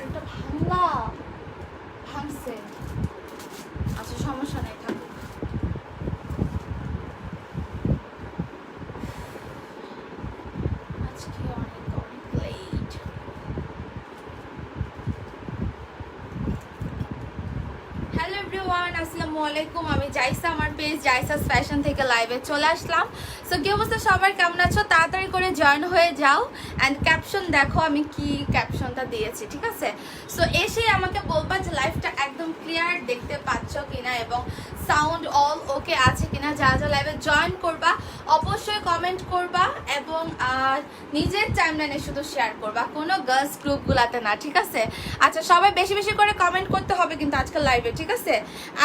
একটা ভাঙছে। আচ্ছা সমস্যা নেই, থাকুক। আজকে অনেক অনেক লেট। হ্যালো এভরিওয়ান, আসসালামু আলাইকুম। আমি জাইসা, আমার পেজ জাইসাস ফ্যাশন থেকে লাইভে চলে আসলাম। সো কি অবস্থা সবার, কেমন আছো? তাড়াতাড়ি করে জয়েন হয়ে যাও। অ্যান্ড ক্যাপশন দেখো আমি কি ক্যাপশনটা দিয়েছি, ঠিক আছে? সো এসে আমাকে বলবা যে লাইভটা একদম ক্লিয়ার দেখতে পাচ্ছ কিনা এবং সাউন্ড অল ওকে আছে কিনা। যা যা লাইভে জয়েন করবা অবশ্যই কমেন্ট করবা এবং নিজের টাইমলাইনে শুধু শেয়ার করবা, কোনো গার্লস গ্রুপগুলাতে না, ঠিক আছে? আচ্ছা সবাই বেশি বেশি করে কমেন্ট করতে হবে কিন্তু আজকে লাইভে, ঠিক আছে?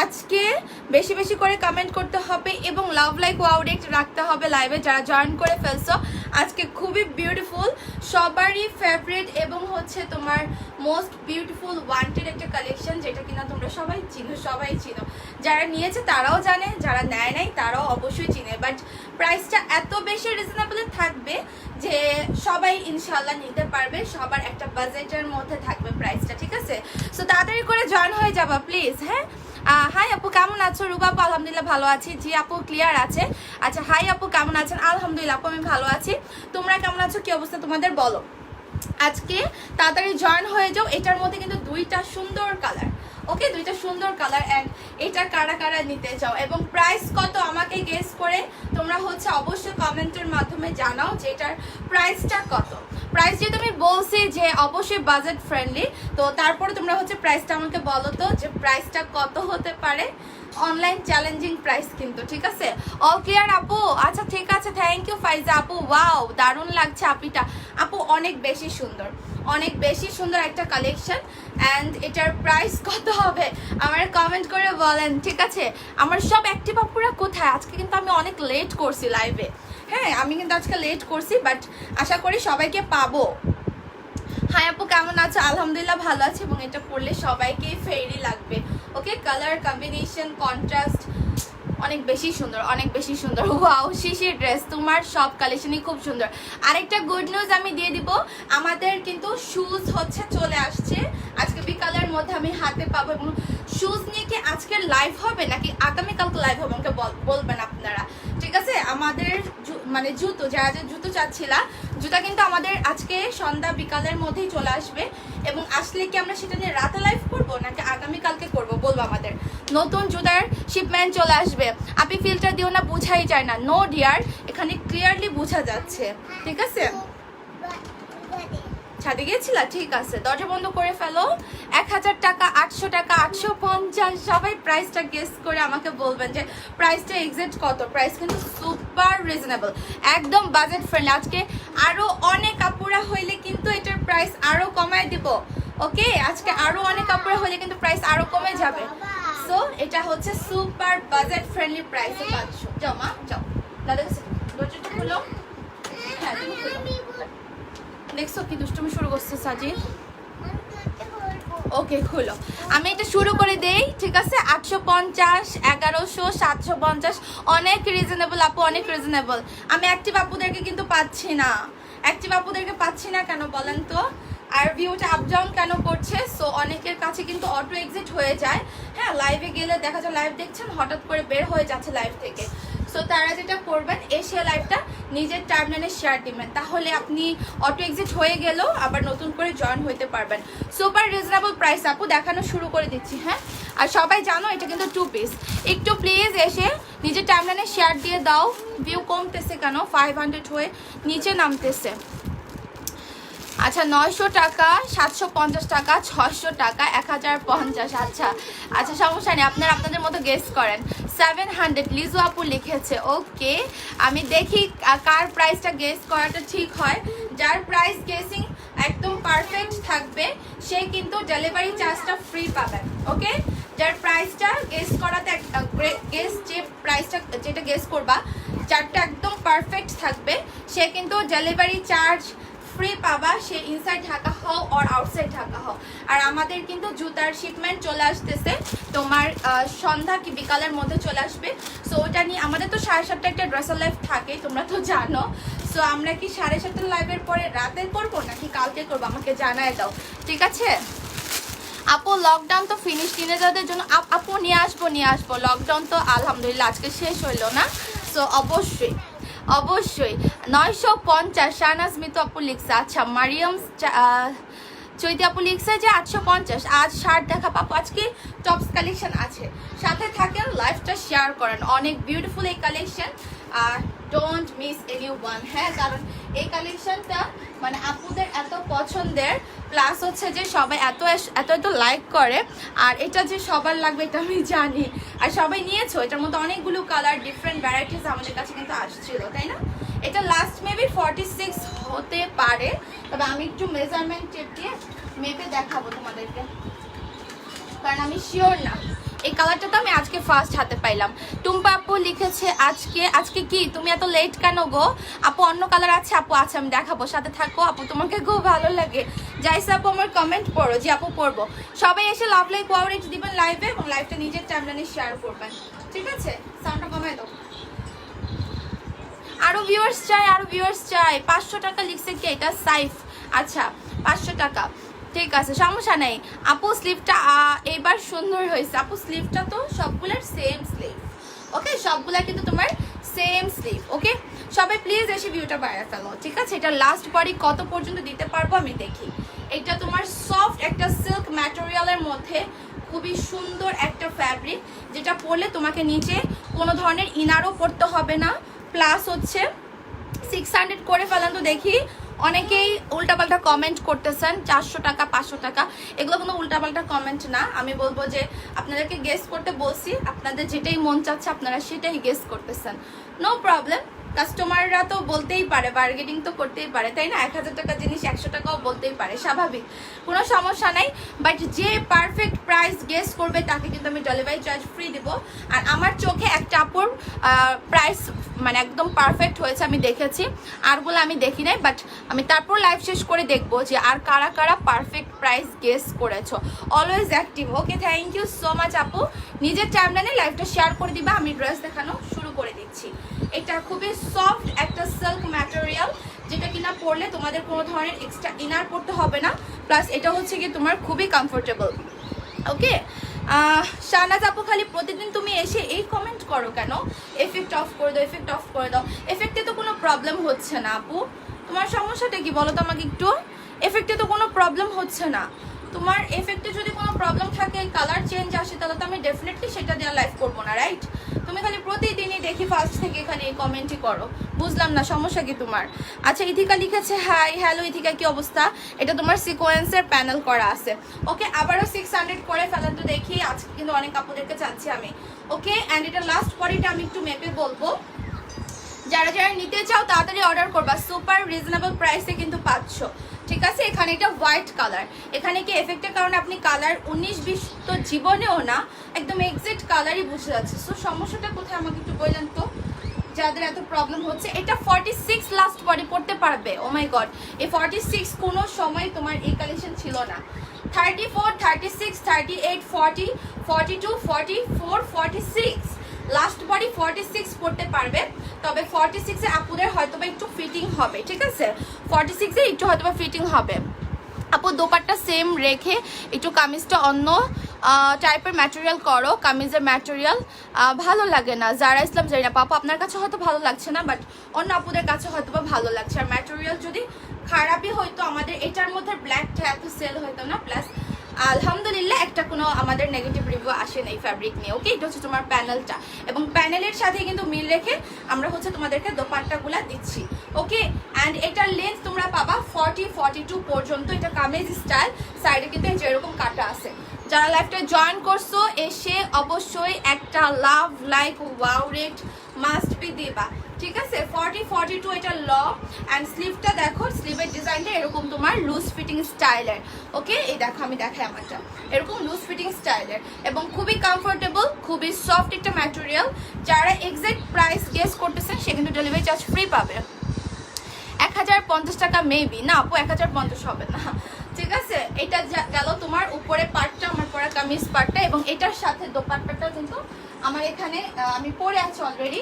আজকে বেশি বেশি করে কমেন্ট করতে হবে এবং লাভ লাইক ওয়াও রেক্ট রাখতে হবে লাইভে যারা জয়েন করে ফেলছো। আজকে খুবই বিউটিফুল, সবারই ফেভারিট এবং হচ্ছে তোমার মোস্ট বিউটিফুল ওয়ান্টেড একটা কালেকশন, যেটা কিনা তোমরা সবাই চিনো। যারা নিয়েছে তারাও জানে, যারা নেয় নাই তারাও অবশ্যই চিনে। বাট প্রাইসটা এত বেশি রিজনেবল থাকবে যে সবাই ইনশাল্লাহ নিতে পারবে, সবার একটা বাজেটের মধ্যে থাকবে প্রাইসটা, ঠিক আছে? সো তাড়াতাড়ি করে জয়েন হয়ে যাবা প্লিজ। হ্যাঁ, হাই আপু কেমন আছো? রুবা আপু আলহামদুলিল্লাহ ভালো আছি। জি আপু ক্লিয়ার আছে। আচ্ছা হাই আপু কেমন আছেন? আলহামদুলিল্লাহ আপু আমি ভালো আছি। তোমরা কেমন আছো, কি অবস্থা তোমাদের বলো? আজকে তাড়াতাড়ি জয়েন হয়ে যাও। এটার মধ্যে কিন্তু দুইটা সুন্দর কালার, ওকে, দুইটা সুন্দর কালার। অ্যান্ড এটা কারা কারা নিতে চাও এবং প্রাইস কত আমাকে গেস করে তোমরা হচ্ছে অবশ্যই কমেন্টের মাধ্যমে জানাও যে এটার প্রাইসটা কত। প্রাইস যেহেতু আমি বলছি যে অবশ্যই বাজেট ফ্রেন্ডলি, তো তারপরে তোমরা হচ্ছে প্রাইসটা আমাকে বলো তো যে প্রাইসটা কত হতে পারে। অনলাইন চ্যালেঞ্জিং প্রাইস কিন্তু, ঠিক আছে? অল ক্লিয়ার আপু? আচ্ছা ঠিক আছে, থ্যাংক ইউ ফাইজা আপু। ওয়াও দারুণ লাগছে আপিটা। আপু অনেক বেশি সুন্দর, অনেক বেশি সুন্দর একটা কালেকশন। অ্যান্ড এটার প্রাইস কত হবে আমার কমেন্ট করে বলেন, ঠিক আছে? আমার সব অ্যাক্টিভ আপুরা কোথায়? আজকে কিন্তু আমি অনেক লেট করছি লাইভে। হ্যাঁ আমি কিন্তু আজকে লেট করছি, বাট আশা করি সবাইকে পাবো। হাই আপু কেমন আছো? আলহামদুলিল্লাহ ভালো আছে এবং এটা পরলে সবাইকেই ফেরি লাগবে। ওকে, কালার কম্বিনেশন কন্ট্রাস্ট অনেক বেশি সুন্দর, অনেক বেশি সুন্দর। ওয়াও শিশির ড্রেস, তোমার সব কালেকশনই খুব সুন্দর। আরেকটা গুড নিউজ আমি দিয়ে দিব, আমাদের কিন্তু শুজ হচ্ছে চলে আসছে আজকে বিকালের মধ্যে আমি হাতে পাবো। এবং শুজ নিয়ে কি আজকের লাইভ হবে নাকি আগামীকালকে লাইভ হবে আমাকে বলবেন আপনারা, ঠিক আছে? আমাদের মানে জুতো, যারা যে জুতো চাচ্ছিলা, জুতা কিন্তু আমাদের আজকে সন্ধ্যা বিকালের মধ্যেই চলে আসবে। এবং আসলে কি আমরা সেটা নিয়ে রাতে লাইভ করবো নাকি আগামীকালকে করবো বলবো। আমাদের নতুন জুতার শিপমেন্ট চলে আসবে। আপনি ফিল্টার দিও না, বোঝাই যায় না। নো ডিয়ার, এখানে ক্লিয়ারলি বোঝা যাচ্ছে, ঠিক আছে? ছাদে গিয়েছিলা? ঠিক আছে, দরজা বন্ধ করে ফেলো। 1000 টাকা, 800 টাকা, 850। সবাই প্রাইসটা গেস করে আমাকে বলবেন যে প্রাইসটা এক্সাক্ট কত। প্রাইস কিন্তু সুপার রিজনেবল, একদম বাজেট ফ্রেন্ডলি। আজকে আরো অনেক কাপড়া হইলে কিন্তু এটার প্রাইস আরো কমায় দিব, ওকে? আজকে আরো অনেক কাপড়া হইলে কিন্তু প্রাইস আরো কমে যাবে। সো এটা হচ্ছে সুপার বাজেট ফ্রেন্ডলি প্রাইসে পাচ্ছ। যাও মা যাও, দাদা কাছে দরজাটা খুলো। হ্যাঁ তুমি খুলো। দেখছো কি দুষ্টুমি শুরু করছে সাজিদ? ওকে খুলো, আমি এটা শুরু করে দেই, ঠিক আছে? 850, 1100, 750, অনেক রিজনেবল আপু, অনেক রিজনেবল। আমি অ্যাক্টিভ আপুদেরকে কিন্তু পাচ্ছি না, অ্যাক্টিভ আপুদেরকে পাচ্ছি না কেন বলেন তো? আর ভিউটা আপ ডাউন কেন করছে? সো অনেকের কাছে কিন্তু অটো এক্সিট হয়ে যায়। হ্যাঁ লাইভে গেলে দেখা যায় লাইভ দেখছেন হঠাৎ করে বের হয়ে যাচ্ছে লাইভ থেকে। সো তারা যেটা করবেন, এসে লাইভটা নিজের টাইমলাইনে শেয়ার দিবেন, তাহলে আপনি অটো এক্সিট হয়ে গেলেও আবার নতুন করে জয়েন হইতে পারবেন। সুপার রিজনেবল প্রাইস আপু, দেখানো শুরু করে দিচ্ছি। হ্যাঁ আর সবাই জানো এটা কিন্তু 2 পিস। একটু প্লিজ এসে নিজের টাইমলাইনে শেয়ার দিয়ে দাও। ভিউ কমতেছে কেন? 500 হয়ে নিচে নামতেছে। আচ্ছা 900 টাকা, 750 টাকা, 600 টাকা, 1050। আচ্ছা আচ্ছা সমস্যা নেই, আপনারা আপনাদের মতো গেস করেন। 700 লিজু আপু লিখেছে। ওকে আমি দেখি কার প্রাইসটা গেস করাটা ঠিক হয়। যার প্রাইস গেসিং একদম পারফেক্ট থাকবে সে কিন্তু ডেলিভারি চার্জটা ফ্রি পাবেন, ওকে? যার প্রাইসটা গেস করাতে গেস যে প্রাইসটা যেটা গেস করবা যারটা একদম পারফেক্ট থাকবে সে কিন্তু ডেলিভারি চার্জ ফ্রি পাবা, সে ইনসাইড ঢাকা হও আর আউটসাইড ঢাকা হও। আর আমাদের কিন্তু জুতার শিপমেন্ট চলে আসতেছে তোমার সন্ধ্যা কি বিকালের মধ্যে চলে আসবে। সো ওটা নিয়ে আমাদের তো 7:30 একটা ড্রেসার লাইভ থাকে, তোমরা তো জানো। সো আমরা কি 7:30 লাইভের পরে রাতে করবো নাকি কালকে করবো আমাকে জানায় দাও, ঠিক আছে? আপু লকডাউন তো ফিনিশ, টিনেজারদের জন্য আপু নিয়ে আসবো। লকডাউন তো আলহামদুলিল্লাহ আজকে শেষ হইলো না, সো অবশ্যই 950 শাহনাজ মিতু আপু লিখছে। আচ্ছা মারিয়াম চৈতি আপু লিখছে যে 850। আজ শার্ট দেখা পাবো, আজকে টপস কালেকশন আছে, সাথে থাকেন, লাইফটা শেয়ার করেন। অনেক বিউটিফুল এই collection, don't miss any one. হ্যাঁ, কারণ এই কালেকশনটা মানে আপুদের এত পছন্দের, প্লাস হচ্ছে যে সবাই এত লাইক করে, আর এটা যে সবার লাগবে এটা আমি জানি, আর সবাই নিয়েছো। এটার মধ্যে অনেকগুলো কালার, ডিফারেন্ট ভ্যারাইটিস আমাদের কাছে কিন্তু আসছিল, তাই না? এটা লাস্ট মেবি 46 হতে পারে, তবে আমি একটু মেজারমেন্ট টেপ দিয়ে মেপে দেখাবো তোমাদেরকে, কারণ আমি শিওর না। এই কালারটা তো আমি আজকে ফার্স্ট হাতে পাইলাম। টুম্পা আপু লিখেছে আজকে কি তুমি এত লেট কেন গো? আপু অন্য কালার আছে, আপু আছে, আমি দেখাবো, সাথে থাকো আপু, তোমাকে খুব ভালো লাগে। জাইসা আপু আমার কমেন্ট পড়ো, যে আপু পড়বো। সবাই এসে লাভ লাইক ওয়ারেট দিবেন লাইভে, এবং লাইভটা নিজের টাইমলাইনে শেয়ার করবেন, ঠিক আছে? সাউন্ডটা কমাই দাও। আরো ভিউয়ার্স চাই। 500 টাকা লিখছে কি? এটা সাইফ। আচ্ছা 500 টাকা, ঠিক আছে, সমস্যা নেই। আপু স্লিভটা এবার সুন্দর হয়েছে। আপু স্লিভটা তো সবগুলোর সেম স্লিভ, ওকে? সবগুলা কিন্তু তোমার সেম স্লিভ, ওকে? সবাই প্লিজ এসে ভিউটা বাইরে ফেলো, ঠিক আছে? এটা লাস্ট বডি কত পর্যন্ত দিতে পারবো আমি দেখি। এটা তোমার সফট একটা সিল্ক ম্যাটেরিয়ালের মধ্যে খুবই সুন্দর একটা ফ্যাব্রিক, যেটা পরলে তোমাকে নিচে কোনো ধরনের ইনারও পরতে হবে না। প্লাস হচ্ছে 600 করে ফেলান তো দেখি। অনেকেই উল্টাপাল্টা কমেন্ট করতেছেন, 400 টাকা 500 টাকা, এগুলো কোনো উল্টাপাল্টা কমেন্ট না। আমি বলবো যে আপনাদেরকে গেস করতে বলছি, আপনাদের যেটাই মন চাচ্ছে আপনারা সেটাই গেস করতেছেন, নো প্রবলেম। কাস্টমাররা তো বলতেই পারে, বার্গেনিং তো করতেই পারে, তাই না? 1000 টাকা জিনিস 100 টাকাও বলতেই পারে, স্বাভাবিক, কোনো সমস্যা নাই। বাট যে পারফেক্ট প্রাইস গেস করবে তাকে কিন্তু আমি ডেলিভারি চার্জ ফ্রি দিব। আর আমার চোখে একটা আপুর প্রাইস মানে একদম পারফেক্ট হয়েছে, আমি দেখেছি, আরগুলো আমি দেখি নাই, বাট আমি তারপর লাইভ শেষ করে দেখবো যে আর কারা কারা পারফেক্ট প্রাইস গেস করেছো। Always active, okay? Thank you so much আপু। নিজের টাইমলাইনে লাইভটা শেয়ার করে দিবা, আমি ড্রেস দেখানো শুরু করে দিচ্ছি। এটা খুবই সফট একটা সিল্ক ম্যাটেরিয়াল, যেটা কিনা পরলে তোমাদের কোনো ধরনের এক্সট্রা ইনার পরতে হবে না। প্লাস এটা হচ্ছে কি তোমার খুবই কমফোর্টেবল, ওকে? শাহনাজ আপু খালি প্রতিদিন তুমি এসে এই কমেন্ট করো কেন? এফেক্ট অফ করে দাও, এফেক্ট অফ করে দাও। এফেক্টে তো কোনো প্রবলেম হচ্ছে না আপু, তোমার সমস্যাটা কি বলো তো আমাকে একটু? এফেক্টে তো কোনো প্রবলেম হচ্ছে না। তোমার এফেক্টে যদি কোনো প্রবলেম থাকে, কালার চেঞ্জ আসে, তাহলে তো আমি ডেফিনেটলি সেটা দিয়ে লাইভ করবো না, রাইট? তুমি খালি প্রতিদিনই দেখি ফার্স্ট থেকে খালি এই কমেন্টই করো, বুঝলাম না সমস্যা কি তোমার। আচ্ছা ইথিকা লিখেছে হাই, হ্যালো ইথিকা, কি অবস্থা? এটা তোমার সিকোয়েন্সের প্যানেল করা আছে, ওকে? আবারও 600 করে ফেলেন তো দেখি, আজকে কিন্তু অনেক আপুদেরকে চাচ্ছি আমি, ওকে? অ্যান্ড এটা লাস্ট বডিটা আমি একটু মেপে বলবো। যারা যারা নিতে চাও তাড়াতাড়ি অর্ডার করবা, সুপার রিজনেবল প্রাইসে কিন্তু পাচ্ছ, ঠিক আছে? এখানে এটা হোয়াইট কালার, এখানে কি এফেক্টের কারণে আপনি কালার 19-20 তো জীবনেও না, একদম এক্সাক্ট কালারই বুঝে যাচ্ছে। সো সমস্যাটা কোথায় আমাকে একটু বললেন তো, যাদের এত প্রবলেম হচ্ছে? এটা 46 লাস্ট বডি পড়তে পারবে। ও মাই গড, এই 46 কোনো সময় তোমার এই কালেকশন ছিল না। 34, 36, 38, 40, 42, 44, 46 লাস্ট বডি 46 পড়তে পারবে। তবে 46 এ আপুদের হয়তোবা একটু ফিটিং হবে, ঠিক আছে? 46 এ একটু হয়তোবা ফিটিং হবে। আপু দোপাট্টা সেম রেখে একটু কামিজটা অন্য টাইপের ম্যাটেরিয়াল করো, কামিজের ম্যাটেরিয়াল ভালো লাগে না। যারা ইসলাম জানি না পাপা, আপনার কাছে হয়তো ভালো লাগছে না, বাট অন্য আপুদের কাছে হয়তো বা ভালো লাগছে। আর ম্যাটেরিয়াল যদি খারাপই হয়তো আমাদের এটার মধ্যে ব্ল্যাকটা এত সেল হতো না। প্লাস আলহামদুলিল্লাহ একটা কোনো আমাদের নেগেটিভ রিভিউ আসে না এই ফ্যাব্রিক নিয়ে, ওকে? এটা হচ্ছে তোমার প্যানেলটা, এবং প্যানেলের সাথে কিন্তু মিল রেখে আমরা হচ্ছে তোমাদেরকে দোপাট্টাগুলা দিচ্ছি, ওকে? অ্যান্ড এটার লেন্থ তোমরা পাবা 40-42 পর্যন্ত। এটা কামিজ স্টাইল, সাইডে কিন্তু যেরকম কাটা আছে। যারা লাইভটা জয়েন করছো এসে অবশ্যই একটা love like wow rate must be দিবা, ঠিক আছে? 40-42 এটা লং। অ্যান্ড স্লিভটা দেখো, স্লিভের ডিজাইনটা এরকম তোমার লুজ ফিটিং স্টাইলের, ওকে? এই দেখো আমি দেখাই আমারটা, এরকম লুজ ফিটিং স্টাইলের এবং খুবই কমফোর্টেবল, খুবই সফট একটা ম্যাটেরিয়াল। যারা এক্সাক্ট প্রাইস গেস করতেছেন সে কিন্তু ডেলিভারি চার্জ ফ্রি পাবে। 1050 টাকা মেবি না আপু, 1050 হবে না, ঠিক আছে? এটা গেল তোমার উপরে পার্টটা, আমার পরা কামিজ পার্টটা, এবং এটার সাথে দোপাট্টাটা কিন্তু আমার এখানে আমি পরে আছি অলরেডি,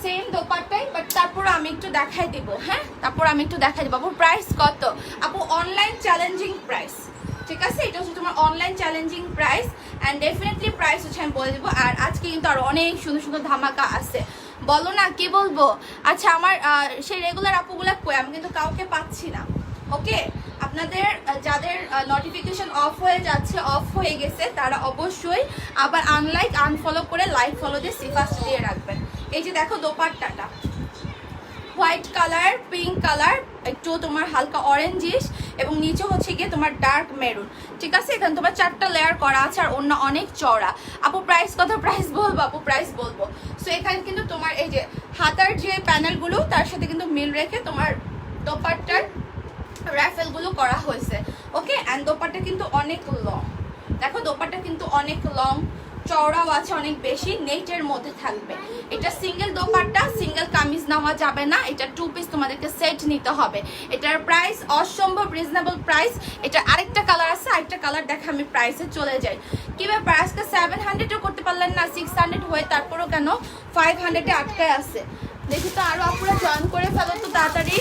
সেম দোপাট্টাই, বাট তারপর আমি একটু দেখাই দিব। হ্যাঁ, তারপর আমি একটু দেখাই দিব। আপু প্রাইস কত? আপু অনলাইন চ্যালেঞ্জিং প্রাইস, ঠিক আছে, এটা হচ্ছে তোমার online challenging price and definitely price হচ্ছে আমি বলে দেবো। আর আজকে কিন্তু আর অনেক সুন্দর সুন্দর ধামাকা আছে, বলো না কি বলবো। আচ্ছা আমার সেই রেগুলার আপুগুলা কই, আমি কিন্তু কাউকে পাচ্ছি না। ওকে, আপনাদের যাদের নোটিফিকেশন অফ হয়ে যাচ্ছে, অফ হয়ে গেছে, তারা অবশ্যই আবার আনলাইক আনফলো করে লাইক ফলো দিয়ে সিফাস্ট দিয়ে রাখবেন। এই যে দেখো দোপাট্টাটা হোয়াইট কালার, পিঙ্ক কালার, একটু তোমার হালকা অরেঞ্জিশ এবং নিচে হচ্ছে গিয়ে তোমার ডার্ক মেরুন। ঠিক আছে, এখানে তোমার 4টা লেয়ার করা আছে আর অন্য অনেক চওড়া। আপু প্রাইস কত? প্রাইস বলবো আপু, প্রাইস বলবো। সো এখানে কিন্তু তোমার এই যে হাতার যে প্যানেলগুলো তার সাথে কিন্তু মিল রেখে তোমার দোপাট্টার র্যাফেলগুলো করা হয়েছে। ওকে, অ্যান্ড দোপাট্টা কিন্তু অনেক লং, দেখো দোপাট্টা কিন্তু অনেক লং, চওড়াও আছে অনেক বেশি, নেটের মধ্যে থাকবে। এটা সিঙ্গেল দোপাট্টা, সিঙ্গেল কামিজ নেওয়া যাবে না, এটা 2 পিস তোমাদেরকে সেট নিতে হবে। এটার প্রাইস অসম্ভব রিজনেবল প্রাইস। এটা আরেকটা কালার আছে, আরেকটা কালার দেখে আমি প্রাইসে চলে যাই। কি ব্যাপার আজকে 700-ও করতে পারলেন না, 600 হয়ে তারপরও কেন 500-এ আটকায় আছে? দেখি তো আরো আপুরা জয়েন করে ফেলো তো তাড়াতাড়ি,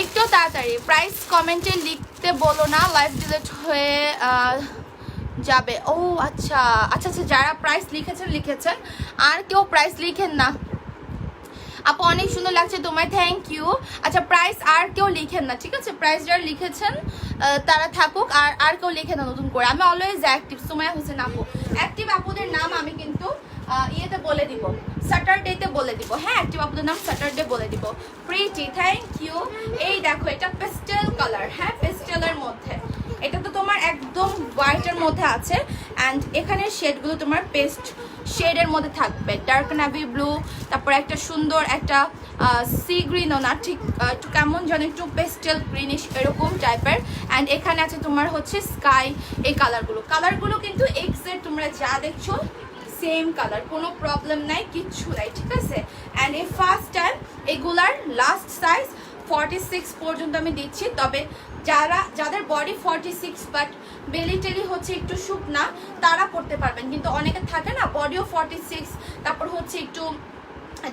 একটু তাড়াতাড়ি। প্রাইস কমেন্টে লিখতে বলো না, লাইভ ডিলিট হয়ে যাবে। ও আচ্ছা আচ্ছা আচ্ছা, যারা প্রাইস লিখেছেন, আর কেউ প্রাইস লিখেন না। আপু অনেক সুন্দর লাগছে তোমায়, থ্যাংক ইউ। আচ্ছা প্রাইস আর কেউ লিখেন না, ঠিক আছে? প্রাইস যারা লিখেছেন তারা থাকুক, আর কেউ লিখে না নতুন করে। আমি অলওয়েজ অ্যাক্টিভ, সুমাইয়া হোসেন আপু। অ্যাক্টিভ আপুদের নাম আমি কিন্তু ইয়েতে বলে দিব, স্যাটারডেতে বলে দিব। হ্যাঁ, অ্যাক্টিভ আপুদের নাম স্যাটারডে বলে দিব। Pretty, thank you. এই দেখো এটা পেস্টেল কালার, হ্যাঁ পেস্টেলের মধ্যে। এটা তো তোমার একদম হোয়াইটের মধ্যে আছে অ্যান্ড এখানে শেডগুলো তোমার পেস্ট শেডের মধ্যে থাকবে, ডার্ক নেভি ব্লু, তারপর একটা সুন্দর একটা সি গ্রিনও না, ঠিক একটু কেমন যেন একটু পেস্টেল গ্রিনিশ এরকম টাইপের। অ্যান্ড এখানে আছে তোমার হচ্ছে স্কাই। এই কালারগুলো কিন্তু এক্সাক্ট তোমরা যা দেখছো সেম কালার, কোনো প্রবলেম নাই, কিচ্ছু নাই, ঠিক আছে? অ্যান্ড এই ফার্স্ট টাইম এগুলার লাস্ট সাইজ 46 পর্যন্ত আমি দিচ্ছি। তবে যাদের বডি 46 বাট বেলি টেলি হচ্ছে একটু শুকনা তারা পড়তে পারবেন, কিন্তু অনেকে থাকে না বডিও 46, তারপর হচ্ছে একটু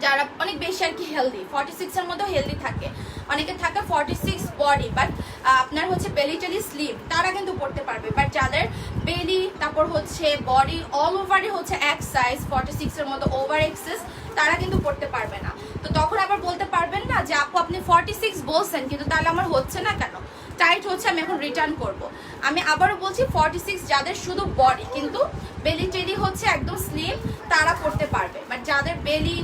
যারা অনেক বেশি আর কি হেলদি, 46-এর মধ্যেও হেলদি থাকে, অনেকে থাকে 46 বডি বাট আপনার হচ্ছে বেলি টেলি স্লিম, তারা কিন্তু পড়তে পারবে। বাট যাদের বেলি তারপর হচ্ছে বডি অল ওভারই হচ্ছে এক সাইজ 46-এর মতো ওভার এক্সেস, তারা কিন্তু পড়তে পারবে না। তো তখন আবার বলতে পারবেন না যে আপু আপনি 46 বলছেন কিন্তু তাহলে আমার হচ্ছে না কেন, টাইট হচ্ছে, আমি এখন রিটার্ন করব। আমি আবারও বলছি 46 যাদের শুধু বডি কিন্তু বেলি টেলি হচ্ছে একদম স্লিম তারা পড়তে পারবে, বাট যাদের বেলি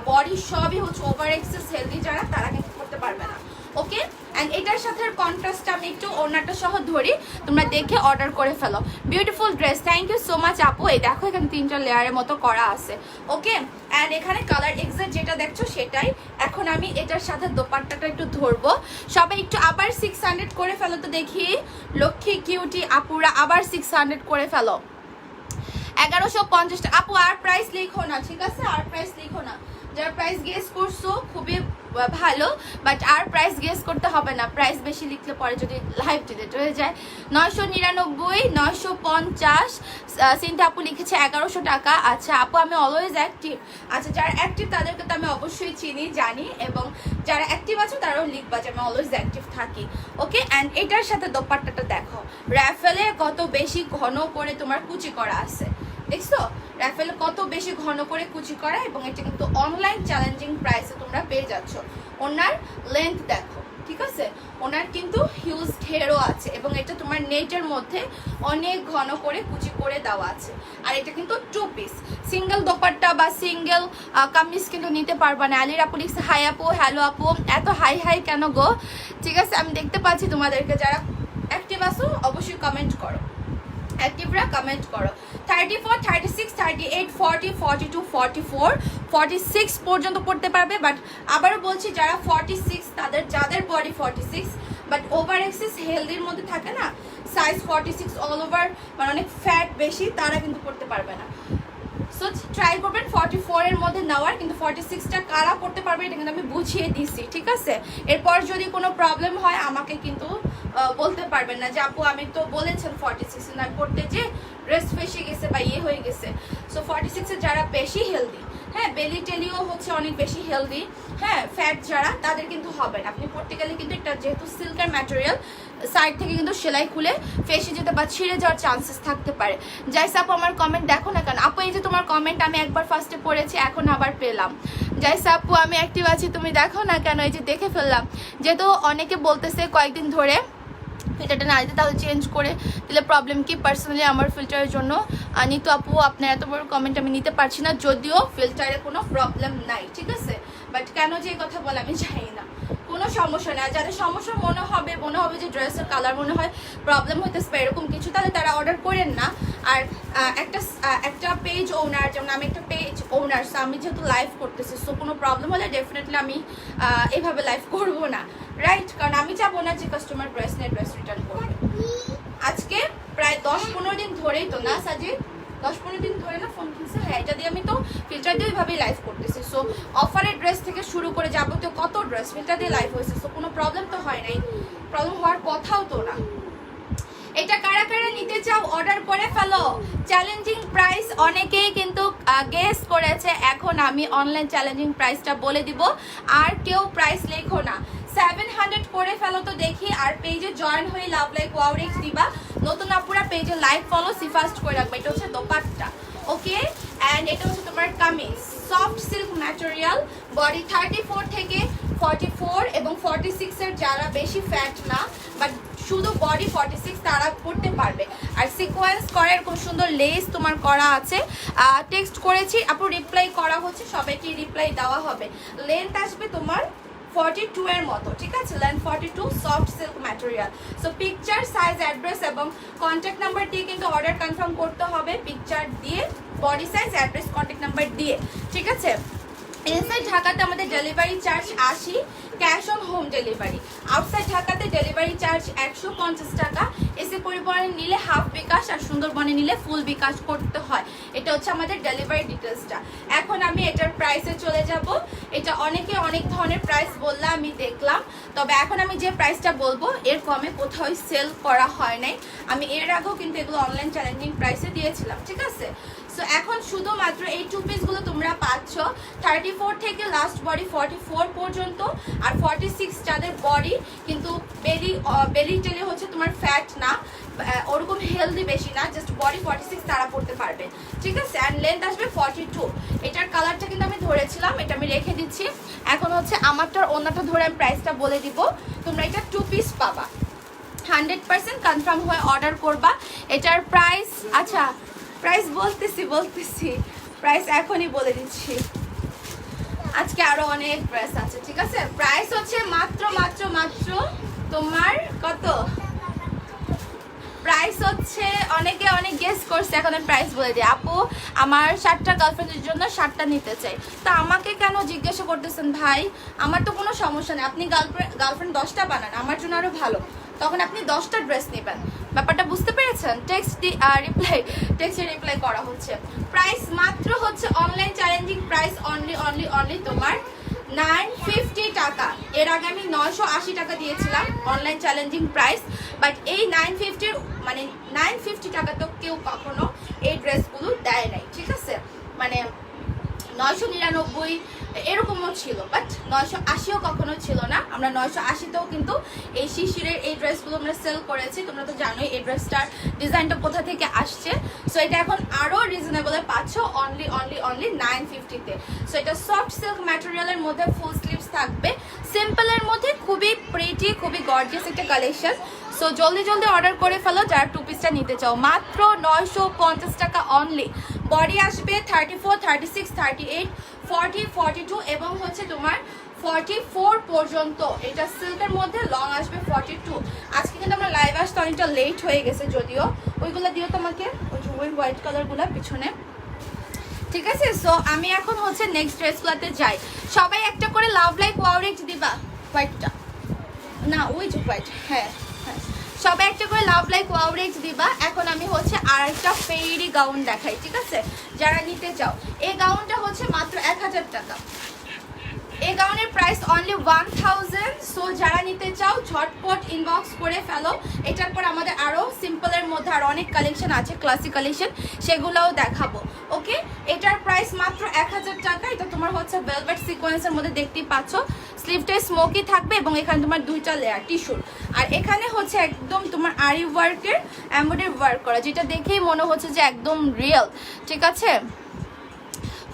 বডি সবই হচ্ছে ওভার এক্সেস হেলদি যারা, তারা কিন্তু পড়তে পারবে না। ওকে, অ্যান্ড এটার সাথে কন্ট্রাস্ট আমি একটু ওড়নাটা সহ ধরি, তোমরা দেখে অর্ডার করে ফেলো। Beautiful dress, thank you so much আপু। এই দেখো এখানে 3টা লেয়ারের মতো করা আছে। ওকে, অ্যান্ড এখানে কালার এক্সাক্ট যেটা দেখছো সেটাই। এখন আমি এটার সাথে দোপাট্টাটা একটু ধরবো, সবাই একটু আবার 600 করে ফেলো তো দেখি, লক্ষ্মী কিউটি আপুরা আবার 600 করে ফেলো। 1150 আপু আর প্রাইস লিখো না, ঠিক আছে? আর প্রাইস লিখো না, যারা প্রাইস গেস করছো খুবই ভালো, বাট আর প্রাইস গেস করতে হবে না, প্রাইস বেশি লিখলে পরে যদি লাইভ ডিলিট হয়ে যায়। 999, 950। সিনটা আপু লিখেছে 1100 টাকা। আচ্ছা আপু আমি অলওয়েজ অ্যাক্টিভ। আচ্ছা যারা অ্যাক্টিভ তাদেরকে তো আমি অবশ্যই চিনি জানি, এবং যারা অ্যাক্টিভ আছে তারাও লিখবা যে আমি অলওয়েজ অ্যাক্টিভ থাকি। ওকে, অ্যান্ড এটার সাথে দোপাট্টাটা দেখো, র্যাফেলে কত বেশি ঘন করে তোমার কুচি করা আছে, দেখছো? র্যাফেল কত বেশি ঘন করে কুচি করা, এবং এটা কিন্তু অনলাইন চ্যালেঞ্জিং প্রাইসে তোমরা পেয়ে যাচ্ছ। ওনার লেন্থ দেখো, ঠিক আছে? ওনার কিন্তু হিউজ ঘেরও আছে, এবং এটা তোমার নেটের মধ্যে অনেক ঘন করে কুচি করে দেওয়া আছে। আর এটা কিন্তু 2 পিস, সিঙ্গেল দোপাট্টা বা সিঙ্গেল কামিজ কিন্তু নিতে পারবা না। আলির আপু লিখছে হাই আপু, হ্যালো আপু, এত হাই হাই কেন গো? ঠিক আছে, আমি দেখতে পাচ্ছি তোমাদেরকে, যারা অ্যাক্টিভ আছো অবশ্যই কমেন্ট করো, অ্যাক্টিভরা কমেন্ট করো। 34, 36, 38, 40, 42, 44, 46 পর্যন্ত পড়তে পারবে। বাট আবারও বলছি যারা 46 যাদের বডি 46 বাট ওভার এক্সেস হেলদির মধ্যে থাকে না, সাইজ 46 অল ওভার মানে অনেক ফ্যাট বেশি, তারা কিন্তু পড়তে পারবে না। সো ট্রাই করবেন 44 এর মধ্যে নেওয়ার, কিন্তু 46টা কারা পড়তে পারবে এটা কিন্তু আমি বুঝিয়ে দিচ্ছি, ঠিক আছে? এরপর যদি কোনো প্রবলেম হয় আমাকে কিন্তু বলতে পারবেন না যে আপু আমি তো বলেছেন 46 না পড়তে, যে ড্রেস ফেসে গেছে বা ইয়ে হয়ে গেছে। সো 46 এর যারা বেশি হেলদি হ্যাঁ বেলি টেলিও হচ্ছে অনেক বেশি হেলদি, হ্যাঁ ফ্যাট যারা তাদের কিন্তু হবে না। আপনি পড়তে গেলে কিন্তু এটা যেহেতু সিল্কের ম্যাটেরিয়াল সাইড থেকে কিন্তু সেলাই খুলে ফেসে যেতে বা ছিঁড়ে যাওয়ার চান্সেস থাকতে পারে। জাইস আপু আমার কমেন্ট দেখো না কেন আপু? এই যে তোমার কমেন্ট আমি একবার ফার্স্টে পড়েছি, এখন আবার পেলাম। জাইস আপু আমি অ্যাক্টিভ আছি, তুমি দেখো না কেন? এই যে দেখে ফেললাম, যেহেতু অনেকে বলতেছে কয়েকদিন ধরে ফিল্টারটা না দিতে, তাহলে চেঞ্জ করে দিলে প্রবলেম কি? পার্সোনালি আমার ফিল্টারের জন্য নিতু আপু আপনার এত বড় কমেন্ট আমি নিতে পারছি না, যদিও ফিল্টারে কোনো প্রবলেম নাই, ঠিক আছে? বাট কেন যে কথা বলে আমি জানি না, কোনো সমস্যা নেই। আর যাদের সমস্যা মনে হবে যে ড্রেসের কালার মনে হয় প্রবলেম হইতেছে এরকম কিছু, তাহলে তারা অর্ডার করেন না। আর একটা পেজ ওনার, যেমন আমি একটা পেজ ওনার, সো আমি যেহেতু লাইভ করতেছি, সো কোনো প্রবলেম হলে ডেফিনেটলি আমি এইভাবে লাইভ করবো না, রাইট? কারণ আমি চাবো না যে কাস্টমার ড্রেস নিয়ে ড্রেস রিটার্ন করবে। আজকে প্রায় 10-15 দিন ধরেই তো না সাজিদ, 10-15 দিন ধরে না ফোন কিনছে, হ্যাঁ এটা দিয়ে আমি তো ফিল্টার দিয়ে ওইভাবেই লাইভ করতেছি। সো অফারের ড্রেস থেকে শুরু করে যাবতীয় কত ড্রেস ফিল্টার দিয়ে লাইভ হয়েছে, সো কোনো প্রবলেম তো হয় নাই, প্রবলেম হওয়ার কথাও তো না। এটা কারা কারা নিতে চাও অর্ডার করে ফেলো। চ্যালেঞ্জিং প্রাইস অনেকেই কিন্তু গেস করেছে, এখন আমি অনলাইন চ্যালেঞ্জিং প্রাইসটা বলে দিব, আর কেউ প্রাইস লেখো না। 700 করে ফেলো তো দেখি, আর পেজে জয়েন হয়ে লাভ লাইক ওয়াও রিক্স দিবা। নতুন আপুরা পেজে লাইক ফলো সিফাস্ট করে রাখবে। এটা হচ্ছে দোপাট্টা, ওকে? অ্যান্ড এটা হচ্ছে তোমার kameez, soft silk material, body 34 থেকে 44 এবং 46 এর যারা বেশি ফ্যাট না বাট শুধু বডি 46 তারা করতে পারবে। আর সিকোয়েন্স করা এরকম সুন্দর লেস তোমার করা আছে। টেক্সট করেছি আপু, রিপ্লাই করা হচ্ছে, সবাইকে রিপ্লাই দেওয়া হবে। লেন্থ আসবে তোমার 42 এর মতো, ঠিক আছে? Length 42, soft silk material. So picture, size, address এবং কন্ট্যাক্ট নাম্বার দিয়ে কিন্তু অর্ডার কনফার্ম করতে হবে, পিকচার দিয়ে, body size, address, contact number দিয়ে, ঠিক আছে? ইনসাইড ঢাকাতে আমাদের delivery charge 80, cash on home delivery. Outside ঢাকাতে ডেলিভারি চার্জ 150 টাকা। এসে পরিবহনে নিলে হাফ বিকাশ, আর সুন্দরবনে নিলে ফুল বিকাশ করতে হয়। এটা হচ্ছে আমাদের ডেলিভারি ডিটেলসটা। এখন আমি এটার প্রাইসে চলে যাব। এটা অনেকে অনেক ধরনের প্রাইস বললে আমি দেখলাম, তবে এখন আমি যে প্রাইসটা বলবো এর কমে কোথাও সেল করা হয় নাই। আমি এর আগেও কিন্তু এগুলো অনলাইন চ্যালেঞ্জিং প্রাইসে দিয়েছিলাম, ঠিক আছে? সো এখন শুধুমাত্র এই 2 পিসগুলো তোমরা পাচ্ছ 34 থেকে লাস্ট বডি 44 পর্যন্ত, আর 46 যাদের বডি কিন্তু বেলি টেলি হচ্ছে তোমার ফ্যাট না, ওরকম হেলদি বেশি না, জাস্ট বডি 46 তারা পড়তে পারবে, ঠিক আছে? অ্যান্ড লেন্থ আসবে 42। এটার কালারটা কিন্তু আমি ধরেছিলাম, এটা আমি রেখে দিচ্ছি। এখন হচ্ছে আমারটার অন্যটা ধরে আমি প্রাইসটা বলে দিব। তোমরা এটা 2 পিস পাবা, 100% কনফার্ম হয়ে অর্ডার করবা। এটার প্রাইস, আচ্ছা প্রাইস বলতেছি প্রাইস এখনই বলে দিচ্ছি, আজকে আরো অনেক প্রাইস আছে, ঠিক আছে? প্রাইস হচ্ছে মাত্র তোমার কত? প্রাইস হচ্ছে অনেকে অনেক গেস করছে, এখন আমি প্রাইস বলে দিই। আপু আমার 7টা গার্লফ্রেন্ডের জন্য 7টা নিতে চাই, তা আমাকে কেন জিজ্ঞাসা করতেছেন ভাই? আমার তো কোনো সমস্যা নেই, আপনি গার্লফ্রেন্ড 10টা বানান, আমার জন্য আরো ভালো, তখন আপনি 10টা ড্রেস নেবেন। ব্যাপারটা বুঝতে পেরেছেন? টেক্সটে রিপ্লাই করা হচ্ছে। প্রাইস মাত্র হচ্ছে অনলাইন চ্যালেঞ্জিং প্রাইস অনলি তোমার 950 টাকা। এর আগে আমি 980 টাকা দিয়েছিলাম অনলাইন চ্যালেঞ্জিং প্রাইস, বাট এই 950 টাকা তো কেউ কখনো এই ড্রেসগুলো দেয় নাই, ঠিক আছে? মানে 999 এরকমও ছিল, বাট 980ও কখনো ছিল না। আমরা 980তেও কিন্তু এই শিশিরের এই ড্রেসগুলো আমরা সেল করেছি। তোমরা তো জানোই এই ড্রেসটার ডিজাইনটা কোথা থেকে আসছে। সো এটা এখন আরও রিজনেবলে পাচ্ছ অনলি 950-তে। সো এটা সফট সিল্ক ম্যাটেরিয়ালের মধ্যে ফুল স্লিভস থাকবে, সিম্পলের মধ্যে খুবই প্রিটি, খুবই গর্জিয়াস একটা কালেকশন। সো জলদি অর্ডার করে ফেলো যারা 2 পিসটা নিতে চাও, মাত্র 950 টাকা অনলি। বডি আসবে 34, 36, 38, 40, 42 এবং হচ্ছে তোমার 44 পর্যন্ত। এটা সিল্কের মধ্যে, লং আসবে 42। আজকে কিন্তু আমরা লাইভ আসতে অনেকটা লেট হয়ে গেছে, যদিও ওইগুলো দিও তোমাকে, ওই হোয়াইট কালারগুলো পিছনে, ঠিক আছে? সো আমি এখন হচ্ছে নেক্সট ড্রেসগুলোতে যাই। সবাই একটা করে লাভ লাইক ওয়াও রিক্স দিবা, হোয়াইটটা না, ওই যে হোয়াইট, হ্যাঁ সবাই একটা করে লাভ লাইক ওয়াও রিক্স দিবা। এখন আমি হচ্ছে আর একটা ফেরি গাউন দেখাই, ঠিক আছে? যারা নিতে চাও, এই গাউনটা হচ্ছে মাত্র 1000 টাকা। এই গাউনের প্রাইস অনলি 1000। সো যারা নিতে চাও ঝটপট ইনবক্স করে ফেলো। এটার পর আমাদের আরও সিম্পলের মধ্যে আরও অনেক কালেকশন আছে, ক্লাসিক কালেকশন, সেগুলোও দেখাবো। ওকে, এটার প্রাইস মাত্র 1000 টাকা। এটা তোমার হচ্ছে ভেলভেট সিকোয়েন্সের মধ্যে দেখতেই পাচ্ছ, স্লিভটা স্মোকি থাকবে এবং এখানে তোমার 2টা লেয়ার টিস্যুর, আর এখানে হচ্ছে একদম তোমার আরি ওয়ার্কের এমব্রয়ডারি ওয়ার্ক করা, যেটা দেখেই মনে হচ্ছে যে একদম রিয়েল। ঠিক আছে,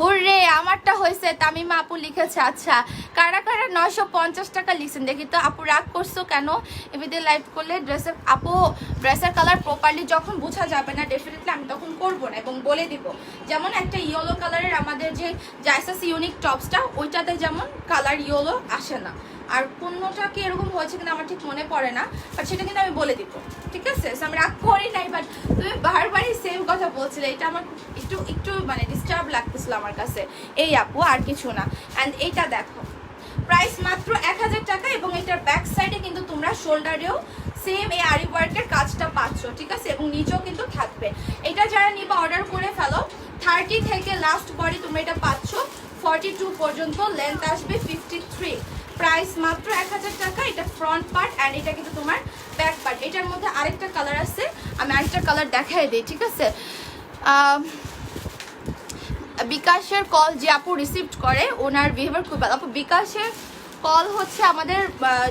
হুররে আমারটা হয়েছে, তামিমা আপু লিখেছে। আচ্ছা, কারা কারা 950 টাকা লিখছেন দেখি তো। আপু রাগ করছো কেন? এমনিতে লাইভ করলে ড্রেসের, আপু ড্রেসের কালার প্রপারলি যখন বোঝা যাবে না ডেফিনেটলি আমি তখন করবো না এবং বলে দিব। যেমন একটা ইয়েলো কালারের আমাদের যে জাইসাস ইউনিক টপসটা, ওইটাতে যেমন কালার ইয়েলো আসে না, আর কোনোটা কি এরকম হয়েছে কিনা আমার ঠিক মনে পড়ে না, বাট সেটা কিন্তু আমি বলে দিব। ঠিক আছে, আমি রাগ করি নাই, বাট তুমি বারবারই সেম কথা বলছিলে, এটা আমার একটু একটু মানে ডিস্টার্ব লাগতেছিল আমার কাছে। এই আপু, আর কিছু না। অ্যান্ড এইটা দেখো, প্রাইস মাত্র 1000 টাকা এবং এটার ব্যাক সাইডে কিন্তু তোমরা শোল্ডারেও সেম এই আরি ওয়ার্কের কাজটা পাচ্ছ। ঠিক আছে, এবং নিচেও কিন্তু থাকবে। এটা যারা নিবা অর্ডার করে ফেলো। 30 থেকে লাস্ট বডি তোমরা এটা পাচ্ছ 42 পর্যন্ত, লেন্থ আসবে 53। প্রাইস মাত্র 1000 টাকা। এটা ফ্রন্ট পার্ট অ্যান্ড এটা কিন্তু তোমার ব্যাক পার্ট। এটার মধ্যে আরেকটা কালার আছে, আমি আরেকটা কালার দেখাই দিই। ঠিক আছে, বিকাশের কল যে আপু রিসিভ করে ওনার বিহেভিয়ার খুব ভালো। আপু বিকাশের কল হচ্ছে আমাদের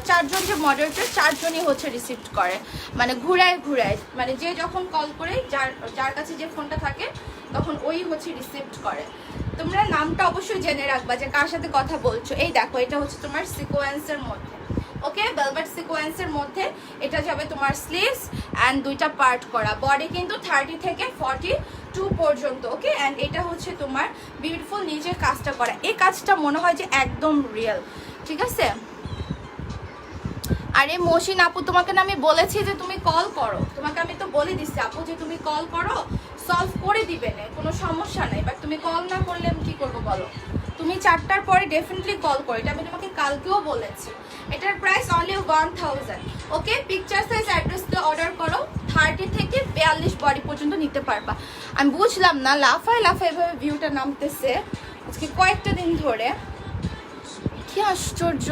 4 জন যে মডারেটর, 4 জনই হচ্ছে রিসিভ করে, মানে ঘুরায় ঘুরায়, মানে যে যখন কল করে যার কাছে যে ফোনটা থাকে তখন ওই হচ্ছে রিসিভ করে। তোমরা নামটা অবশ্যই জেনে রাখবা যে কার সাথে কথা বলছো। এই দেখো, এটা হচ্ছে তোমার সিকোয়েন্সের মধ্যে। ওকে, ভেলভেট সিকোয়েন্সের মধ্যে এটা যাবে তোমার স্লিভস অ্যান্ড 2টা পার্ট করা, বডি কিন্তু 30 থেকে 42 পর্যন্ত। ওকে, অ্যান্ড এটা হচ্ছে তোমার বিউটিফুল নিজের কাজটা করা। এই কাজটা মনে হয় যে একদম রিয়েল। ঠিক আছে, আরে মহসিন আপু, তোমাকে না আমি বলেছি যে তুমি কল করো, তোমাকে আমি তো বলে দিচ্ছি আপু যে তুমি কল করো, সলভ করে দিবে না, কোনো সমস্যা নেই। বাট তুমি কল না করলে আমি কী করবো বলো? তুমি 4টার পরে ডেফিনেটলি কল করো, এটা আমি তোমাকে কালকেও বলেছি। এটার প্রাইস অনলি 1000। ওকে, পিকচার সাইজ অ্যাড্রেস দিয়ে অর্ডার করো। 30 থেকে 42 বডি পর্যন্ত নিতে পারবা। আমি বুঝলাম না লাফায় লাফায় এভাবে ভিউটা নামতেছে আজকে কয়েকটা দিন ধরে, কি আশ্চর্য।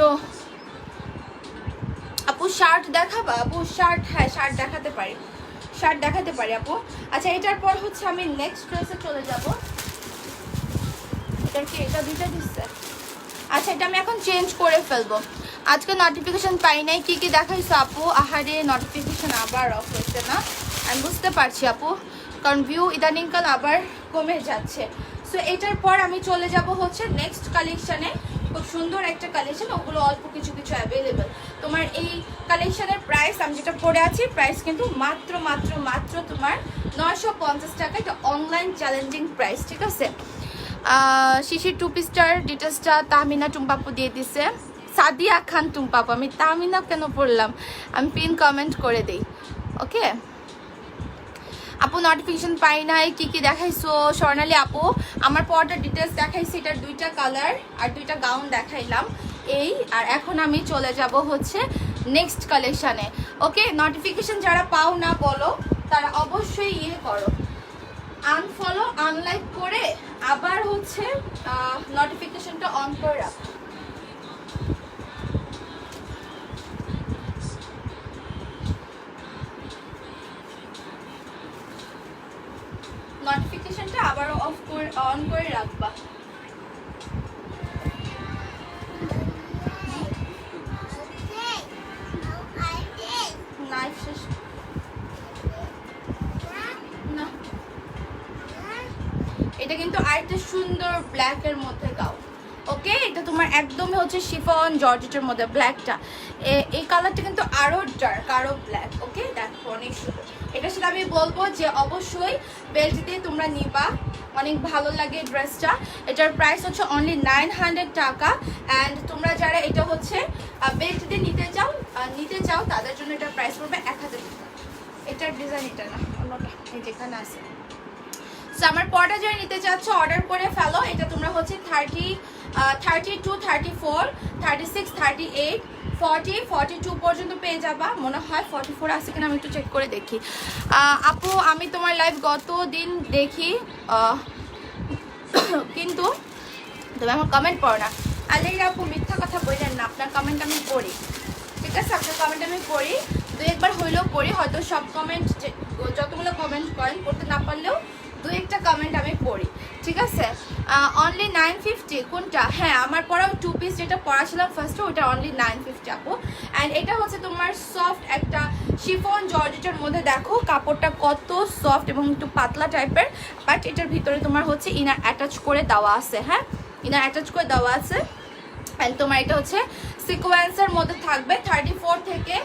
আপু শার্ট দেখাবা? আপু শার্ট, হ্যাঁ শার্ট দেখাতে পারি, শার্ট দেখাতে পারি আপু। আচ্ছা, এটার পর হচ্ছে আমি নেক্সট ড্রেসে চলে যাব। এটা কি, এটা 2টা দিচ্ছে? আচ্ছা, এটা আমি এখন চেঞ্জ করে ফেলবো। আজকে নোটিফিকেশন পাই নাই, কি কি দেখাইছো আপু? আহারে, নোটিফিকেশন আবার অফ হয়েছে না, আমি বুঝতে পারছি আপু, কারণ ভিউ ইদানিংকাল আবার কমে যাচ্ছে। সো এটার পর আমি চলে যাব হচ্ছে নেক্সট কালেকশানে। খুব সুন্দর একটা কালেকশন, ওগুলো অল্প কিছু কিছু অ্যাভেলেবেল। তোমার এই কালেকশনের প্রাইস, আমি যেটা পরে আছি প্রাইস কিন্তু মাত্র মাত্র মাত্র তোমার 950 টাকা। এটা অনলাইন চ্যালেঞ্জিং প্রাইস। ঠিক আছে, শিশির 2 পিসটার ডিটেলসটা তাহমিনা টুম্পাপু দিয়ে দিছে, সাদিয়া খান টুম্পাপু। আমি তাহমিনা কেন পড়লাম, আমি পিন কমেন্ট করে দিই। ওকে আপু, নোটিফিকেশন পাই নাই, কি কি দেখাইছো? স্বর্ণালী আপু, আমার পরটার ডিটেলস দেখাইছি, এটার 2টা কালার আর 2টা গাউন দেখাইলাম এই। আর এখন আমি চলে যাব হচ্ছে নেক্সট কালেকশানে। ওকে, নোটিফিকেশন যারা পাও না বলো, তারা অবশ্যই ইয়ে করো, আনফলো আনলাইক করে আবার হচ্ছে নোটিফিকেশনটা অন করে রাখো। নোটিফিকেশনটা আবারও অফ করে অন করে রাখবা। নাইফ শেষ না, এটা কিন্তু আরেকটা সুন্দর ব্ল্যাকের মধ্যে গাও। ওকে, এটা তোমার একদমই হচ্ছে শিফন জর্জেটের মধ্যে ব্ল্যাকটা, এই কালারটা কিন্তু আরো ডার্ক, আরো ব্ল্যাক। ওকে, দেখো অনেক সুন্দর। এটার সাথে আমি বলবো যে অবশ্যই বেল্ট দিয়ে তোমরা নিবা, অনেক ভালো লাগে ড্রেসটা। এটার প্রাইস হচ্ছে অনলি 900 টাকা। অ্যান্ড তোমরা যারা এটা হচ্ছে বেল্ট দিয়ে নিতে চাও তাদের জন্য এটার প্রাইস পড়বে 1000 টাকা। এটার ডিজাইন এটা না, অন্যটা এই যেখানে আছে। সো আমার পরটা যারা নিতে চাচ্ছ অর্ডার করে ফেলো। এটা তোমরা হচ্ছে 30, 32, 34, 36, 38, 40, 42 পর্যন্ত পেয়ে যাবা। মনে হয় 44 আছে কিনা, আমি একটু চেক করে দেখি। আপু, আমি তোমার লাইভ গত দিন দেখি, কিন্তু তুমি আমার কমেন্ট পড়ো না। আলের আপু, মিথ্যা কথা বললেন না, আপনার কমেন্ট আমি পড়ি। ঠিক ঠিক আছে, আপনার কমেন্ট আমি পড়ি, দুই একবার হইলেও পড়ি, হয়তো সব কমেন্ট যতগুলো কমেন্ট করেন পড়তে না পারলেও দুই একটা কমেন্ট আমি পড়ি, ঠিক আছে। অনলি 950 কোনটা? হ্যাঁ, আমার পড়া 2 পিস যেটা পড়াছিলাম ফার্স্টে ওইটা অনলি 950 আপু। অ্যান্ড এটা হচ্ছে তোমার সফট একটা শিফন জর্জেটের মধ্যে, দেখো কাপড়টা কত সফট এবং একটু পাতলা টাইপের, বাট এটার ভিতরে তোমার হচ্ছে ইনার অ্যাটাচ করে দেওয়া আছে। হ্যাঁ, ইনার অ্যাটাচ করে দেওয়া আছে। অ্যান্ড তোমার এটা হচ্ছে সিকোয়েন্সের মধ্যে থাকবে। 34 থেকে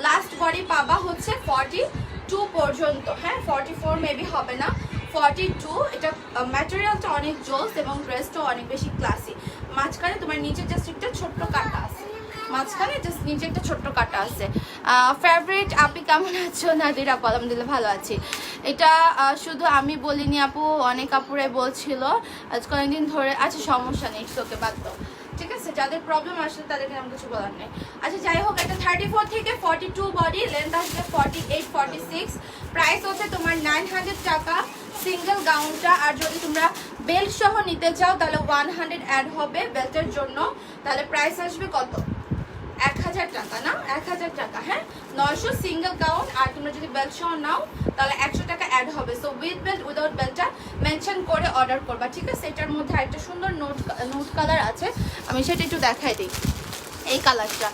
লাস্ট বডি পাবা হচ্ছে 42 পর্যন্ত। হ্যাঁ, 44 মেবি হবে না, 42। এটা ম্যাটেরিয়ালটা অনেক জোস এবং ড্রেসটাও অনেক বেশি ক্লাসি। মাঝখানে তোমার নিচে জাস্ট একটা ছোট্ট কাটা আছে, মাঝখানে জাস্ট নিচে একটা ছোট্ট কাটা আছে। ফেভারিট আপনি কেমন আছো? নাদির আপু আলহামদুলিল্লাহ ভালো আছি। এটা শুধু আমি বলিনি আপু, অনেক আপুরাই বলছিল আজ কয়েকদিন ধরে। আচ্ছা সমস্যা নেই, ওকে বাদ দাও, ঠিক আছে। যাদের প্রবলেম আসলে তাদেরকে আমি কিছু বলার নেই। আচ্ছা যাই হোক, এটা 34 থেকে 42 বডি, লেন্থ আসবে 48 46। প্রাইস হচ্ছে তোমার 900 টাকা সিঙ্গেল গাউনটা। আর যদি তোমরা বেল্ট সহ নিতে চাও তাহলে 100 অ্যাড হবে বেল্টের জন্য, তাহলে প্রাইস আসবে কত? 1000 টাকা না, 1000 টাকা। হ্যাঁ, 900 সিঙ্গেল গাউন। আর তোমরা যদি বেল্ট সহ নাও তাহলে 100 টাকা অ্যাড হবে। সো উইথ বেল্ট উইদাউট বেল্টটা মেনশন করে অর্ডার করবা, ঠিক আছে। এটার মধ্যে একটা সুন্দর নোট কালার আছে, আমি সেটা একটু দেখাই দিই। এই কালারটা,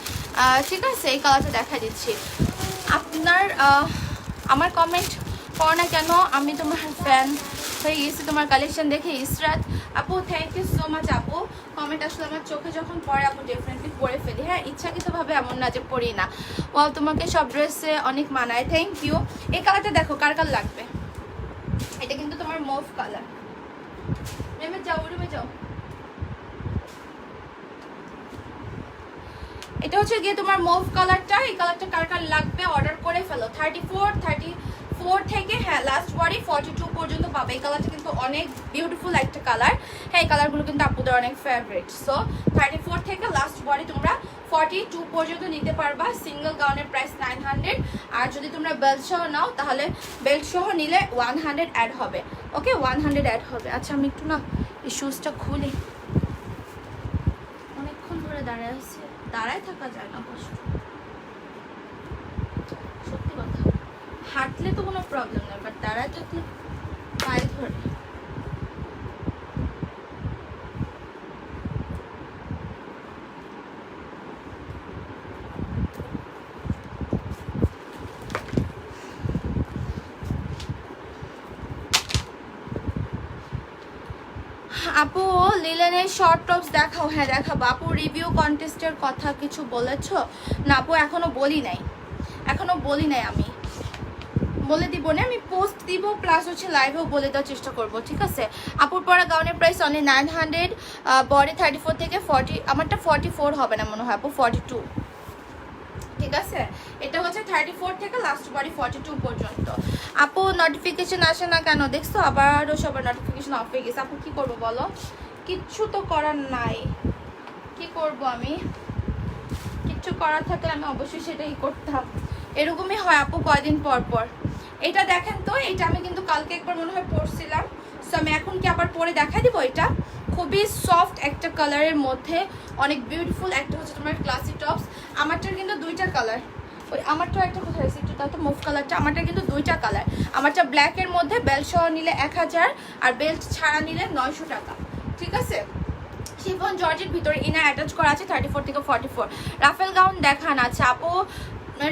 ঠিক আছে, এই কালারটা দেখাই দিচ্ছি। আপনার আমার কমেন্ট পড়ো না কেন? আমি তোমার ফ্যান হয়ে গেছি তোমার কালেকশন দেখে। ইসরাত আপু থ্যাংক ইউ সো মাচ আপু। কমেন্ট আসলে আমার চোখে যখন পড়ে আপু ডেফিনেটলি পড়ে ফেলি। হ্যাঁ, ইচ্ছাকৃতভাবে এমন না যে পড়ি না। ও তোমাকে সব ড্রেসে অনেক মানায়, থ্যাংক ইউ। এই কালারটা দেখো কার কার লাগবে। এটা কিন্তু তোমার মুভ কালার। রুমে যাও, রুমে যাও। এটা হচ্ছে গিয়ে তোমার মুভ কালারটা। এই কালারটা কার কার লাগবে অর্ডার করে ফেলো। 34 থেকে হ্যাঁ লাস্ট বডি 42 পর্যন্ত পাবে। এই কালারটা কিন্তু অনেক বিউটিফুল একটা কালার। হ্যাঁ, এই কালারগুলো কিন্তু আপুদের অনেক ফেভারিট। সো 34 থেকে লাস্ট বডি তোমরা 42 পর্যন্ত নিতে পারবা। Single গাউনের price 900। আর যদি তোমরা বেল্ট সহ নাও তাহলে বেল্ট সহ নিলে 100 অ্যাড হবে। ওকে, 100 অ্যাড হবে। আচ্ছা আমি একটু না এই শুজটা খুলি, অনেকক্ষণ ধরে দাঁড়ায় আছে, দাঁড়ায় থাকা যায় না কষ্ট, সত্যি কথা। হাঁটলে তো কোনো প্রবলেম নেই, বাট দাঁড়ায় থাকলে পায়ে ধরে। আপু লিলেনের শর্ট টপস দেখাও। হ্যাঁ দেখাবো আপু। রিভিউ কন্টেস্টের কথা কিছু বলেছ? না আপু এখনো বলি নাই, এখনো বলি নাই। আমি বলে দিব না, আমি পোস্ট দিব প্লাস হচ্ছে লাইভেও বলে দেওয়ার চেষ্টা করব, ঠিক আছে। আপুর পরা গাউনের প্রাইস অনলি 900। বডি 34 থেকে 40, আমারটা 44 হবে না মনে হয় আপু, 42, ঠিক আছে। এটা হচ্ছে 34 থেকে লাস্ট বডি 42 পর্যন্ত। আপু নোটিফিকেশন আসে না কেন? দেখছো আবারও সবার নোটিফিকেশন অফ হয়ে গেছে। আপু কি করব বলো? কিচ্ছু তো করার নাই, কি করব আমি? কিচ্ছু করার থাকলে আমি অবশ্যই সেটাই করতাম। এরকমই হয় আপু কয়দিন পর পর। এটা দেখেন তো, এটা আমি কিন্তু কালকে একবার মনে হয় পরছিলাম। সো আমি এখন কি আবার পরে দেখা দিব। এটা খুবই সফট একটা কালারের মধ্যে, অনেক বিউটিফুল একটা হচ্ছে তোমার ক্লাসি টপস। আমারটার কিন্তু দুইটা কালার, ওই আমারটা একটা কোথায় আছে একটু তাও তো, মুভ কালারটা। আমারটা কিন্তু দুইটা কালার। আমারটা ব্ল্যাকের মধ্যে বেল্ট সহ নিলে 1000 আর বেল্ট ছাড়া নিলে 900 টাকা, ঠিক আছে। শিফন জর্জের ভিতরে ইনার অ্যাটাচ করা আছে। 34 থেকে 44। রাফেল গাউন দেখান। আচ্ছা আপু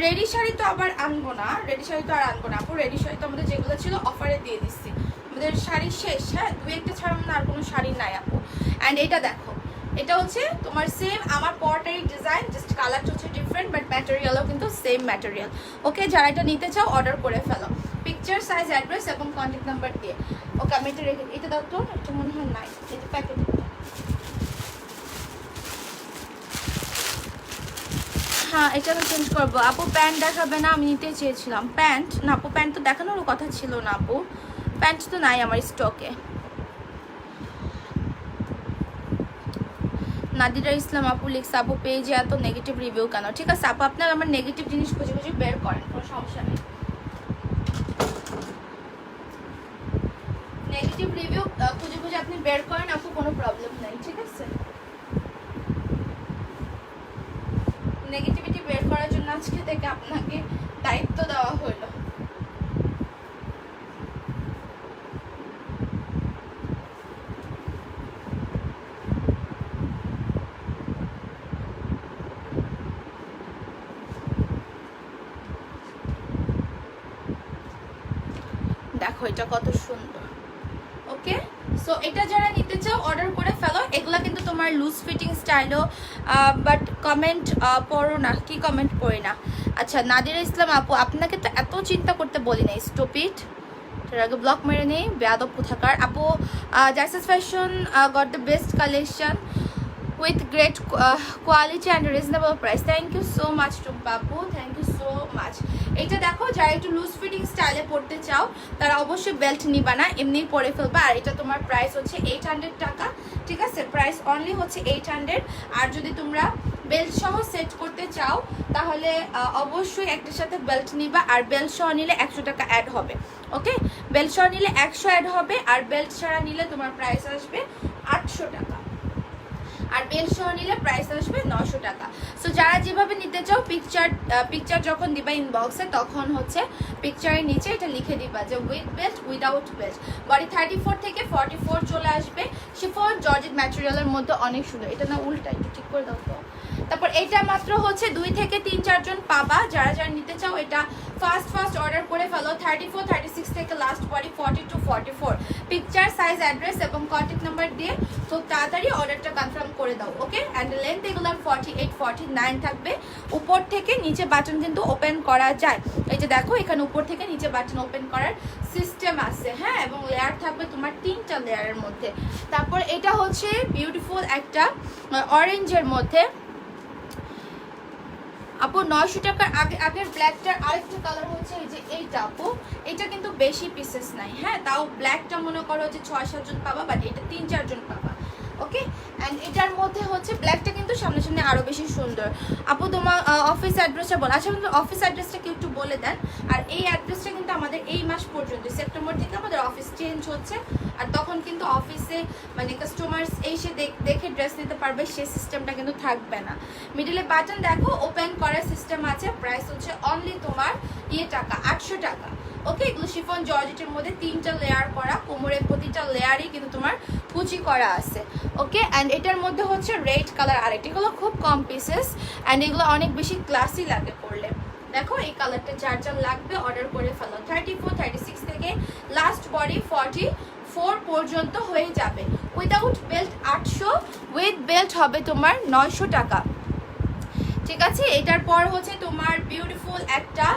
রেডি শাড়ি তো আবার আনবো না, রেডি শাড়ি তো আর আনবো না আপু। রেডি শাড়ি তো আমাদের যেগুলো ছিল অফারে দিয়ে দিচ্ছি, আমাদের শাড়ি শেষ। হ্যাঁ, দুই একটা ছাড়া না আর কোনো শাড়ি নাই আপু। অ্যান্ড এটা দেখো, এটা হচ্ছে তোমার সেম আমার পরটারই ডিজাইন, জাস্ট কালারটা হচ্ছে ডিফারেন্ট, বাট ম্যাটেরিয়ালও কিন্তু সেম ম্যাটেরিয়াল। ওকে, যারা এটা নিতে চাও অর্ডার করে ফেলো পিকচার, সাইজ, অ্যাড্রেস এবং কন্ট্যাক্ট নাম্বার দিয়ে। ওকে, আমি এটা রেখে, এটা দাও তো, এটা মনে হয় নাই, এটা প্যাকেট। হ্যাঁ, এটা আমি চেঞ্জ করবো আপু। প্যান্ট দেখাবে না? আমি নিতে চেয়েছিলাম প্যান্ট। না আপু, প্যান্ট তো দেখানোর কথা ছিল না আপু, প্যান্ট তো নাই আমার স্টকে। নাদিরা ইসলাম আপু লিখছে আপু পেজে এত নেগেটিভ রিভিউ কেন? ঠিক আছে আপু, আপনার আমার নেগেটিভ জিনিস খুঁজে খুঁজে বের করেন, কোনো সমস্যা নেই। নেগেটিভ রিভিউ খুঁজে খুঁজে আপনি বের করেন আপু, কোনো প্রবলেম নেই, ঠিক আছে। নেগেটিভিটি বের করার জন্য আজকে থেকে আপনাকে দায়িত্ব দেওয়া হলো। দেখো এটা কত সুন্দর। ওকে, সো এটা যারা নিতে চাও অর্ডার করে ফেলো। এগুলা কিন্তু তোমার লুজ ফিটিং স্টাইলও, বাট কমেন্ট পড়ো না। কি কমেন্ট পড়ি না? আচ্ছা, নাদিরা ইসলাম আপু, আপনাকে তো এত চিন্তা করতে বলি না, স্টুপিড। তার আগে ব্লক মেরে নেই, বেয়াদব কোথাকার। আপু, Jaisus fashion got the best collection with great quality and reasonable price. Thank you so much to Babu, thank you so much. এটা দেখো, যারা একটু লুজ ফিটিং স্টাইলে পড়তে চাও তারা অবশ্যই বেল্ট নিবা না, এমনি পরে ফেলবা। আর এটা তোমার প্রাইস হচ্ছে 800 টাকা, ঠিক আছে? প্রাইস অনলি হচ্ছে 800। আর যদি তোমরা বেল্ট সহ সেট করতে চাও তাহলে অবশ্যই একটার সাথে বেল্ট নিবা। আর বেল্ট সহ নিলে 100 টাকা অ্যাড হবে। ওকে, বেল্ট সহ নিলে 100 অ্যাড হবে। আর বেল্ট ছাড়া নিলে তোমার প্রাইস আসবে 800 টাকা। আর বেল্ট সহ নিলে প্রাইস আসবে 900 টাকা। সো যারা যেভাবে নিতে চাও পিকচার যখন দিবা ইনবক্সে, তখন হচ্ছে পিকচারের নিচে এটা লিখে দিবা যে with belt, without belt. Body 34 থেকে 44 চলে আসবে। শিফন জর্জেট ম্যাটেরিয়ালের মধ্যে অনেক সুন্দর। এটা না উল্টা, একটু ঠিক করে দাও তো। তারপর এটা মাত্র হচ্ছে 2 থেকে 3-4 জন পাবা। যারা যারা নিতে চাও এটা ফার্স্ট অর্ডার করে ফেলো। 34, 36 থেকে last body 40 to 44। Picture, size, address এবং কন্ট্যাক্ট নাম্বার দিয়ে খুব তাড়াতাড়ি অর্ডারটা কনফার্ম করে দাও। ওকে, অ্যান্ড লেন্থ এগুলো 48, 49 থাকবে। উপর থেকে নিচে বাটন কিন্তু ওপেন করা যায়। এই যে দেখো, এখানে উপর থেকে নিচে বাটন ওপেন করার সিস্টেম আছে, হ্যাঁ। এবং লেয়ার থাকবে তোমার 3টা লেয়ারের মধ্যে। তারপর এটা হচ্ছে বিউটিফুল একটা অরেঞ্জের মধ্যে। আপু 900 টাকার আগের ব্ল্যাকটার আরেকটা কালার হচ্ছে এই যে এইটা। আপু এটা কিন্তু বেশি পিসেস নাই, হ্যাঁ। তাও ব্ল্যাকটা মনে করো যে 6-7 জন পাবা, বাট এটা 3-4 জন পাবা। ওকে, অ্যান্ড এটার মধ্যে হচ্ছে ব্ল্যাকটা কিন্তু সামনে আরো বেশি সুন্দর। আপু তোমার অফিস অ্যাড্রেসটা বল। আচ্ছা, অফিস অ্যাড্রেসটা কি একটু বলে দেন। আর এই অ্যাড্রেসটা কিন্তু আমাদের এই মাস পর্যন্ত, সেপ্টেম্বর থেকে আমাদের অফিস চেঞ্জ হচ্ছে। আর তখন কিন্তু অফিসে মানে কাস্টমার্স এসে দেখে ড্রেস নিতে পারবে, সেই সিস্টেমটা কিন্তু থাকবে না। মিডলে বাটন দেখো, ওপেন করার সিস্টেম আছে। প্রাইস হচ্ছে অনলি তোমার টাকা 800 টাকা। ওকে, এগুলো শিফন জর্জেটের মধ্যে 3টা লেয়ার করা, কোমরের প্রতিটা লেয়ারই কিন্তু তোমার কুচি করা আছে। ওকে, অ্যান্ড এটার মধ্যে হচ্ছে রেড কালার। আর এগুলো খুব কম পিসেস, অ্যান্ড এগুলো অনেক বেশি ক্লাসি লাগে পরলে। দেখো, এই কালারটা যার লাগবে অর্ডার করে ফেলো। 34, 36 থেকে লাস্ট বডি 44 পর্যন্ত হয়ে যাবে। উইদাউট বেল্ট 800, উইথ বেল্ট হবে তোমার 900 টাকা, ঠিক আছে? এটার পর হচ্ছে তোমার বিউটিফুল একটা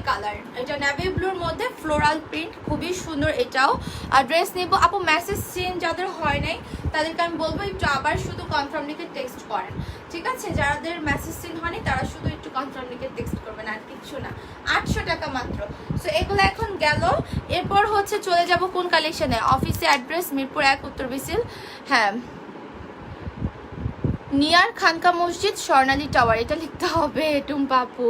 কালার, এটা নেভি ব্লুর মধ্যে ফ্লোরাল প্রিন্ট, খুবই সুন্দর এটাও। আর ড্রেস নেব আপু, মেসেজ সিন যাদের হয় নাই তাদেরকে আমি বলবো একটু আবার শুধু কনফার্ম লিখে টেক্সট করেন, ঠিক আছে? যাদের মেসেজ সিন হয়নি তারা শুধু একটু কনফার্ম লিখে টেক্সট করবেন, আর কিছু না। 800 টাকা মাত্র। সো এগুলো এখন গেল। এরপর হচ্ছে চলে যাব কোন কালেকশনে? অফিসে অ্যাড্রেস মিরপুর 1 উত্তর বিসিল, হ্যাঁ, নিয়ার খানকা মসজিদ, স্বর্ণালী টাওয়ার, এটা লিখতে হবে টুম্পা আপু।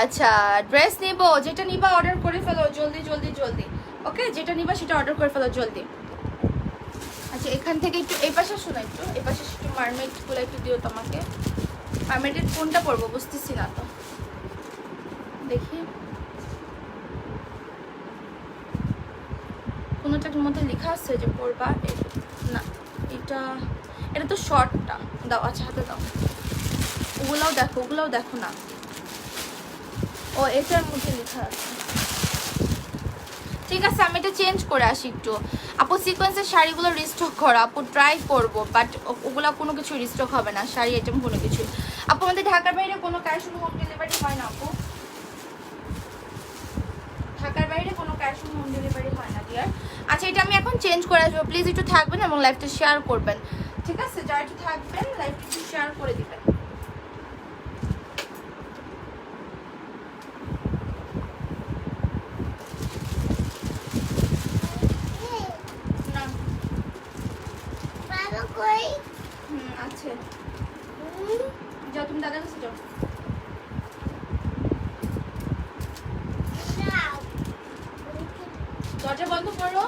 আচ্ছা, ড্রেস নিব, যেটা নিবা অর্ডার করে ফেলো জলদি জলদি জলদি। ওকে, যেটা নিবা সেটা অর্ডার করে ফেলো জলদি। আচ্ছা, এখান থেকে একটু এই পাশে শোনো, একটু এই পাশে একটু মারমেডগুলো একটু দিও তোমাকে। মারমেডের কোনটা পরবো বুঝতেছি না তো, দেখি কোনোটার মধ্যে লেখা আছে যে পরবা না। এটা তো শর্টটা দাও। আচ্ছা, হাতে দাও। ওগুলাও দেখো না। ও, এটার মধ্যে লেখা আছে, ঠিক আছে। আমি এটা চেঞ্জ করে আসি একটু। আপু সিকোয়েন্সের শাড়িগুলো রিস্টক করো আপু, ট্রাই করবো, বাট ওগুলা কোনো কিছু রিস্টক হবে না, শাড়ি আইটেম কোনো কিছু। আপু আমাদের ঢাকার বাইরে কোনো ক্যাশ অন হোম ডেলিভারি হয় না আপু, ঢাকার বাইরে কোনো ক্যাশ অন হোম ডেলিভারি হয় না ডিয়ার। আচ্ছা, এটা আমি এখন চেঞ্জ করে আসবো, প্লিজ একটু থাকবেন এবং লাইভটা শেয়ার করবেন, ঠিক আছে? যারা একটু থাকবেন লাইভটা একটু শেয়ার করে দিবেন। আছে, যাও তুমি দাদার কাছে যাও। দরজা বন্ধ করো,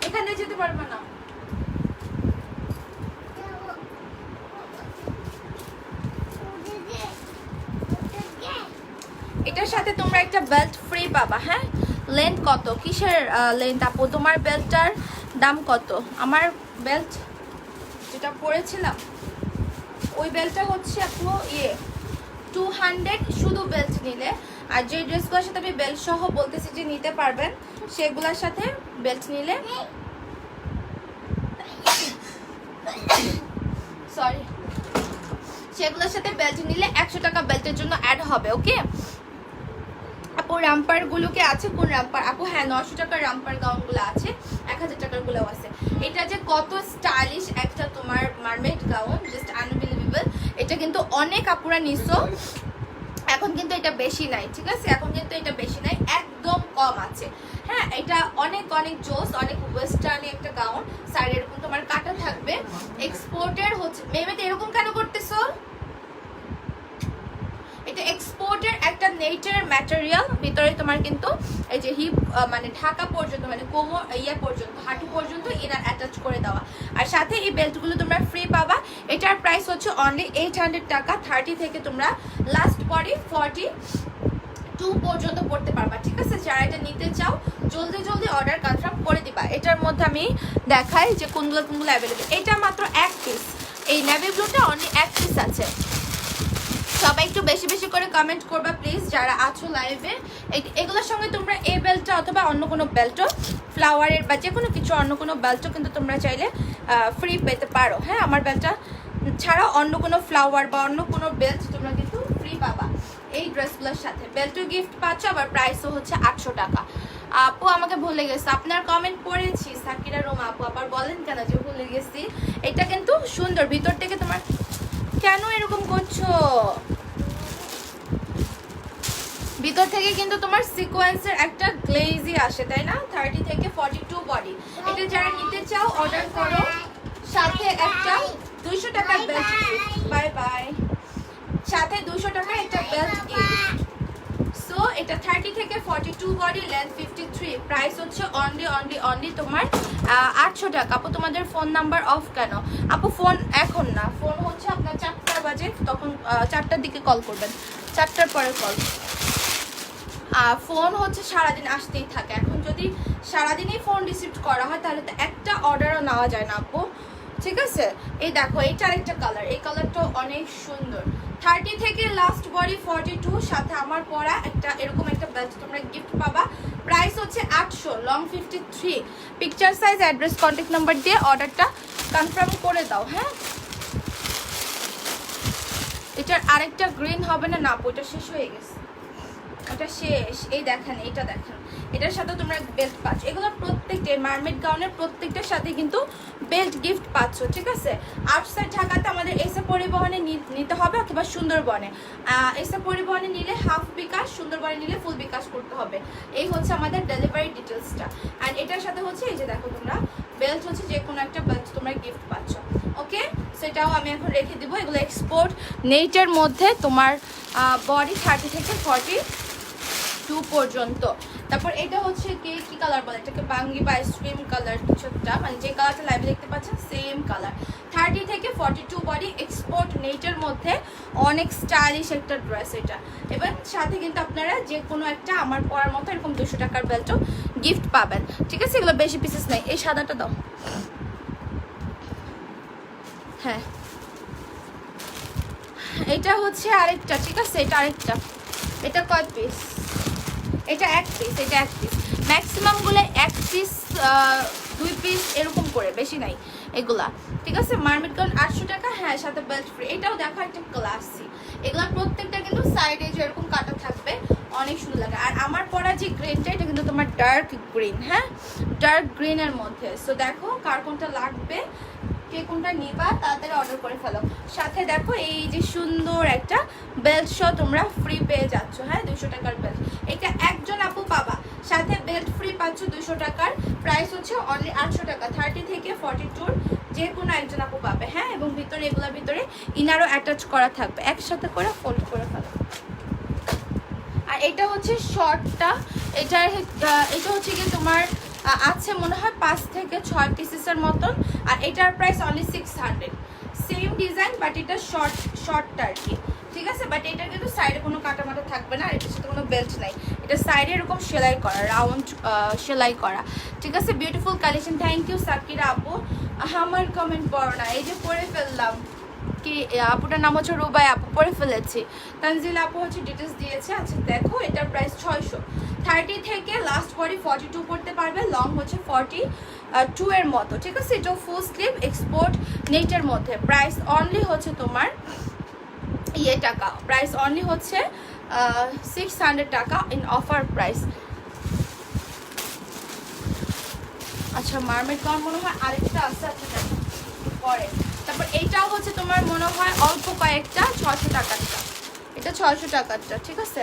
এখানে যেতে পারবে না। এটার সাথে তোমরা একটা বেল্ট ফ্রি পাবা। হ্যাঁ, লেন্থ কত, কিসের লেন্থ আপু? তোমার বেল্টটার দাম কত? আমার বেল্ট যেটা পরেছিলাম ওই বেল্টটা হচ্ছে আপু 200 শুধু বেল্ট নিলে। আর যে ড্রেসগুলোর সাথে আমি বেল্ট সহ বলতেছি যে নিতে পারবেন, সেগুলোর সাথে বেল্ট নিলে সরি সেগুলোর সাথে বেল্ট নিলে 100 টাকা বেল্টের জন্য অ্যাড হবে। ওকে আপু, রামপার গুলোকে আছে কোন রামপার আপু? হ্যাঁ, 900 টাকার রামপার গাউন গুলো আছে, 1000 টাকার গুলো আছে। এটা যে কত স্টাইলিশ একটা তোমার মারমেড গাউন, জাস্ট আনবিলিভেবল। এটা কিন্তু অনেক আপুরা নিছো, এখন কিন্তু এটা বেশি নাই, ঠিক আছে? এখন কিন্তু এটা বেশি নাই, একদম কম আছে। হ্যাঁ, এটা অনেক অনেক জোস, অনেক ওয়েস্টার্ন একটা গাউন। সাইড এরকম তোমার কাটা থাকবে, এক্সপোর্টের হচ্ছে। মেয়েমেতে এরকম কেন করতেছো? এটা এক্সপোর্টের একটা নেচার ম্যাটেরিয়াল, ভিতরে তোমার কিন্তু এই যে হিপ মানে ঢাকা পর্যন্ত, মানে কোমর পর্যন্ত, হাঁটু পর্যন্ত ইনার অ্যাটাচ করে দেওয়া। আর সাথে এই বেল্টগুলো তোমরা ফ্রি পাবা। এটার প্রাইস হচ্ছে অনলি 800 টাকা। 30 থেকে তোমরা লাস্ট বডি 42 পর্যন্ত পড়তে পারবা, ঠিক আছে? যারা এটা নিতে চাও জলদি জলদি অর্ডার কনফার্ম করে দিবা। এটার মধ্যে আমি দেখাই যে কোনগুলো কোনগুলো অ্যাভেলেবেল। এটা মাত্র 1 পিস, এই নেভি ব্লুটা অনলি 1 পিস আছে। সবাই একটু বেশি বেশি করে কমেন্ট করবা প্লিজ যারা আছো লাইভে। এগুলোর সঙ্গে তোমরা এই বেল্টটা অথবা অন্য কোনো বেল্টও, ফ্লাওয়ারের বা যে কোনো কিছু অন্য কোনো বেল্টও কিন্তু তোমরা চাইলে ফ্রি পেতে পারো। হ্যাঁ, আমার বেল্টটা ছাড়া অন্য কোনো ফ্লাওয়ার বা অন্য কোনো বেল্ট তোমরা কিন্তু ফ্রি পাবা এই ড্রেসগুলোর সাথে। বেল্টও গিফট পাচ্ছ, আবার প্রাইসও হচ্ছে 800 টাকা। আপু আমাকে ভুলে গেছে, আপনার কমেন্ট পড়েছি সাকিরা রোমা আপু, আবার বলেন কেন যে ভুলে গেছি? এটা কিন্তু সুন্দর, ভিতর থেকে তোমার কেন এরকম করছো? ভিতর থেকে কিন্তু তোমার সিকোয়েন্সের একটা গ্লেজি আসে, তাই না? 30 থেকে 42 বডি। এটা যারা নিতে চাও অর্ডার করো, সাথে একটা 200 টাকার বেল্ট গিফট। Bye bye. সাথে 200 টাকা একটা বেল্ট গিফট। সো এটা 30 থেকে 42 বডি, লেন্থ 53, প্রাইস হচ্ছে অনলি তোমার 800 টাকা। আপু তোমাদের ফোন নাম্বার অফ কেন? আপু ফোন এখন না, ফোন হচ্ছে আপনার 4টা বাজে, তখন 4টার দিকে কল করবেন, 4টার পরে কল। ফোন হচ্ছে সারাদিন আসতেই থাকে। এখন যদি সারাদিনই ফোন রিসিভ করা হয় তাহলে তো একটা অর্ডারও নেওয়া যায় না আপু, ঠিক আছে? এই দেখো, এইটা আরেকটা কালার, এই কালারটাও অনেক সুন্দর। 30 থেকে লাস্ট বডি 42, সাথে আমার পরা একটা এরকম একটা বেল্ট তোমরা গিফট পাবা। প্রাইস হচ্ছে 800, long 53। Picture size, address, contact number দিয়ে অর্ডারটা কনফার্ম করে দাও। হ্যাঁ, এটার আরেকটা গ্রিন হবে না? না, ওটা শেষ হয়ে গেছে, ওটা শেষ। এই দেখেন, এইটা দেখেন, এটার সাথে তোমরা বেল্ট পাচ্ছ। এগুলো প্রত্যেকটা মারমেড গাউনের প্রত্যেকটার সাথে কিন্তু বেল্ট গিফট পাচ্ছ, ঠিক আছে? আউটসাইড ঢাকাতে আমাদের এসে পরিবহনে নিতে হবে অথবা সুন্দরবনে। এসে পরিবহনে নিলে হাফ বিকাশ, সুন্দরবনে নিলে ফুল বিকাশ করতে হবে। এই হচ্ছে আমাদের ডেলিভারি ডিটেলসটা। আর এটার সাথে হচ্ছে এই যে দেখো, তোমরা বেল্ট হচ্ছে যে কোনো একটা বেল্ট তোমরা গিফট পাচ্ছ। ওকে, সেটাও আমি এখন রেখে দিব। এগুলো এক্সপোর্ট নেটের মধ্যে তোমার বডি 30 থেকে 42 পর্যন্ত। তারপর এটা হচ্ছে কি কালার বলে এটাকে? বাঙ্গি বা স্ট্রিম কালার কিছু একটা, মানে যে কালারটা লাইভে দেখতে পাচ্ছেন সেম কালার। 30 থেকে 42 বডি, এক্সপোর্ট নেটের মধ্যে অনেক স্টাইলিশ একটা ড্রেস এটা। এবং সাথে কিন্তু আপনারা যে কোনো একটা আমার পরার মতো এরকম 200 টাকার বেল্টও গিফট পাবেন, ঠিক আছে? এগুলো বেশি পিসেস নাই। এই সাদাটা দাও। হ্যাঁ, এটা হচ্ছে আরেকটা, ঠিক আছে? এটা আরেকটা। এটা কয় পিস? এটা 1 পিস, এটা 1 পিস। ম্যাক্সিমামগুলো 1 পিস, 2 পিস এরকম করে, বেশি নাই এগুলা, ঠিক আছে? মারমেড গাউন 800 টাকা। হ্যাঁ, সাথে বেল্ট ফ্রি। এটাও দেখো একটা ক্লাসি। এগুলা প্রত্যেকটা কিন্তু সাইডে যেরকম কাটা থাকবে, অনেক সুন্দর লাগে। আর আমার পরা যে গ্রিনটা, এটা কিন্তু তোমার ডার্ক গ্রিন। হ্যাঁ, ডার্ক গ্রিনের মধ্যে। সো দেখো কার কোনটা লাগবে, কে কোনটা নিবা তাড়াতাড়ি অর্ডার করে ফেলো। সাথে দেখো এই যে সুন্দর একটা বেল্ট সহ তোমরা ফ্রি পেয়ে যাচ্ছ। হ্যাঁ, 200 টাকার বেল্ট। এটা একজন আপু পাবা, সাথে বেল্ট ফ্রি পাচ্ছ 200 টাকার। প্রাইস হচ্ছে অনলি 800 টাকা। 30 থেকে 42 যে কোনো একজন আপু পাবে। হ্যাঁ, এবং ভিতরে এগুলোর ভিতরে ইনারও অ্যাটাচ করা থাকবে, একসাথে করে ফোল্ড করে ফেলো। আর এটা হচ্ছে শর্টটা, এটা হচ্ছে কি তোমার আছে মনে হয় 5 থেকে 6 পিসেসের মতন। আর এটার price only 600। Same design, but এটা শর্টটা আর কি, ঠিক আছে? বাট এটার কিন্তু সাইডে কোনো কাটা মাটা থাকবে না, আর এটার সাথে কোনো বেল্ট নাই, এটা সাইডে এরকম সেলাই করা, রাউন্ড সেলাই করা, ঠিক আছে। Beautiful collection. Thank you Shakira আপু। আমার কমেন্ট পড়ো না, এই যে পড়ে ফেললাম। কি আপুটার নাম হচ্ছে রুবাই আপু, পরে ফেলেছি। তানজিল আপু হচ্ছে ডিটেলস দিয়েছে। আচ্ছা দেখো, এটার প্রাইস 600। 30 থেকে লাস্ট বডি 42 পড়তে পারবে, লং হচ্ছে 42 এর মতো, ঠিক আছে। এটা ফুল স্লিভ এক্সপোর্ট নেটের মধ্যে। প্রাইস অনলি হচ্ছে তোমার টাকা, প্রাইস অনলি হচ্ছে 600 টাকা ইন অফার প্রাইস। আচ্ছা মার্মেড গাউন মনে হয় আরেকটা আছে, আচ্ছা দেখো পরে। তারপর এইটাও হচ্ছে তোমার মনে হয় অল্প কয়েকটা 600 টাকারটা, এটা 600 টাকারটা, ঠিক আছে।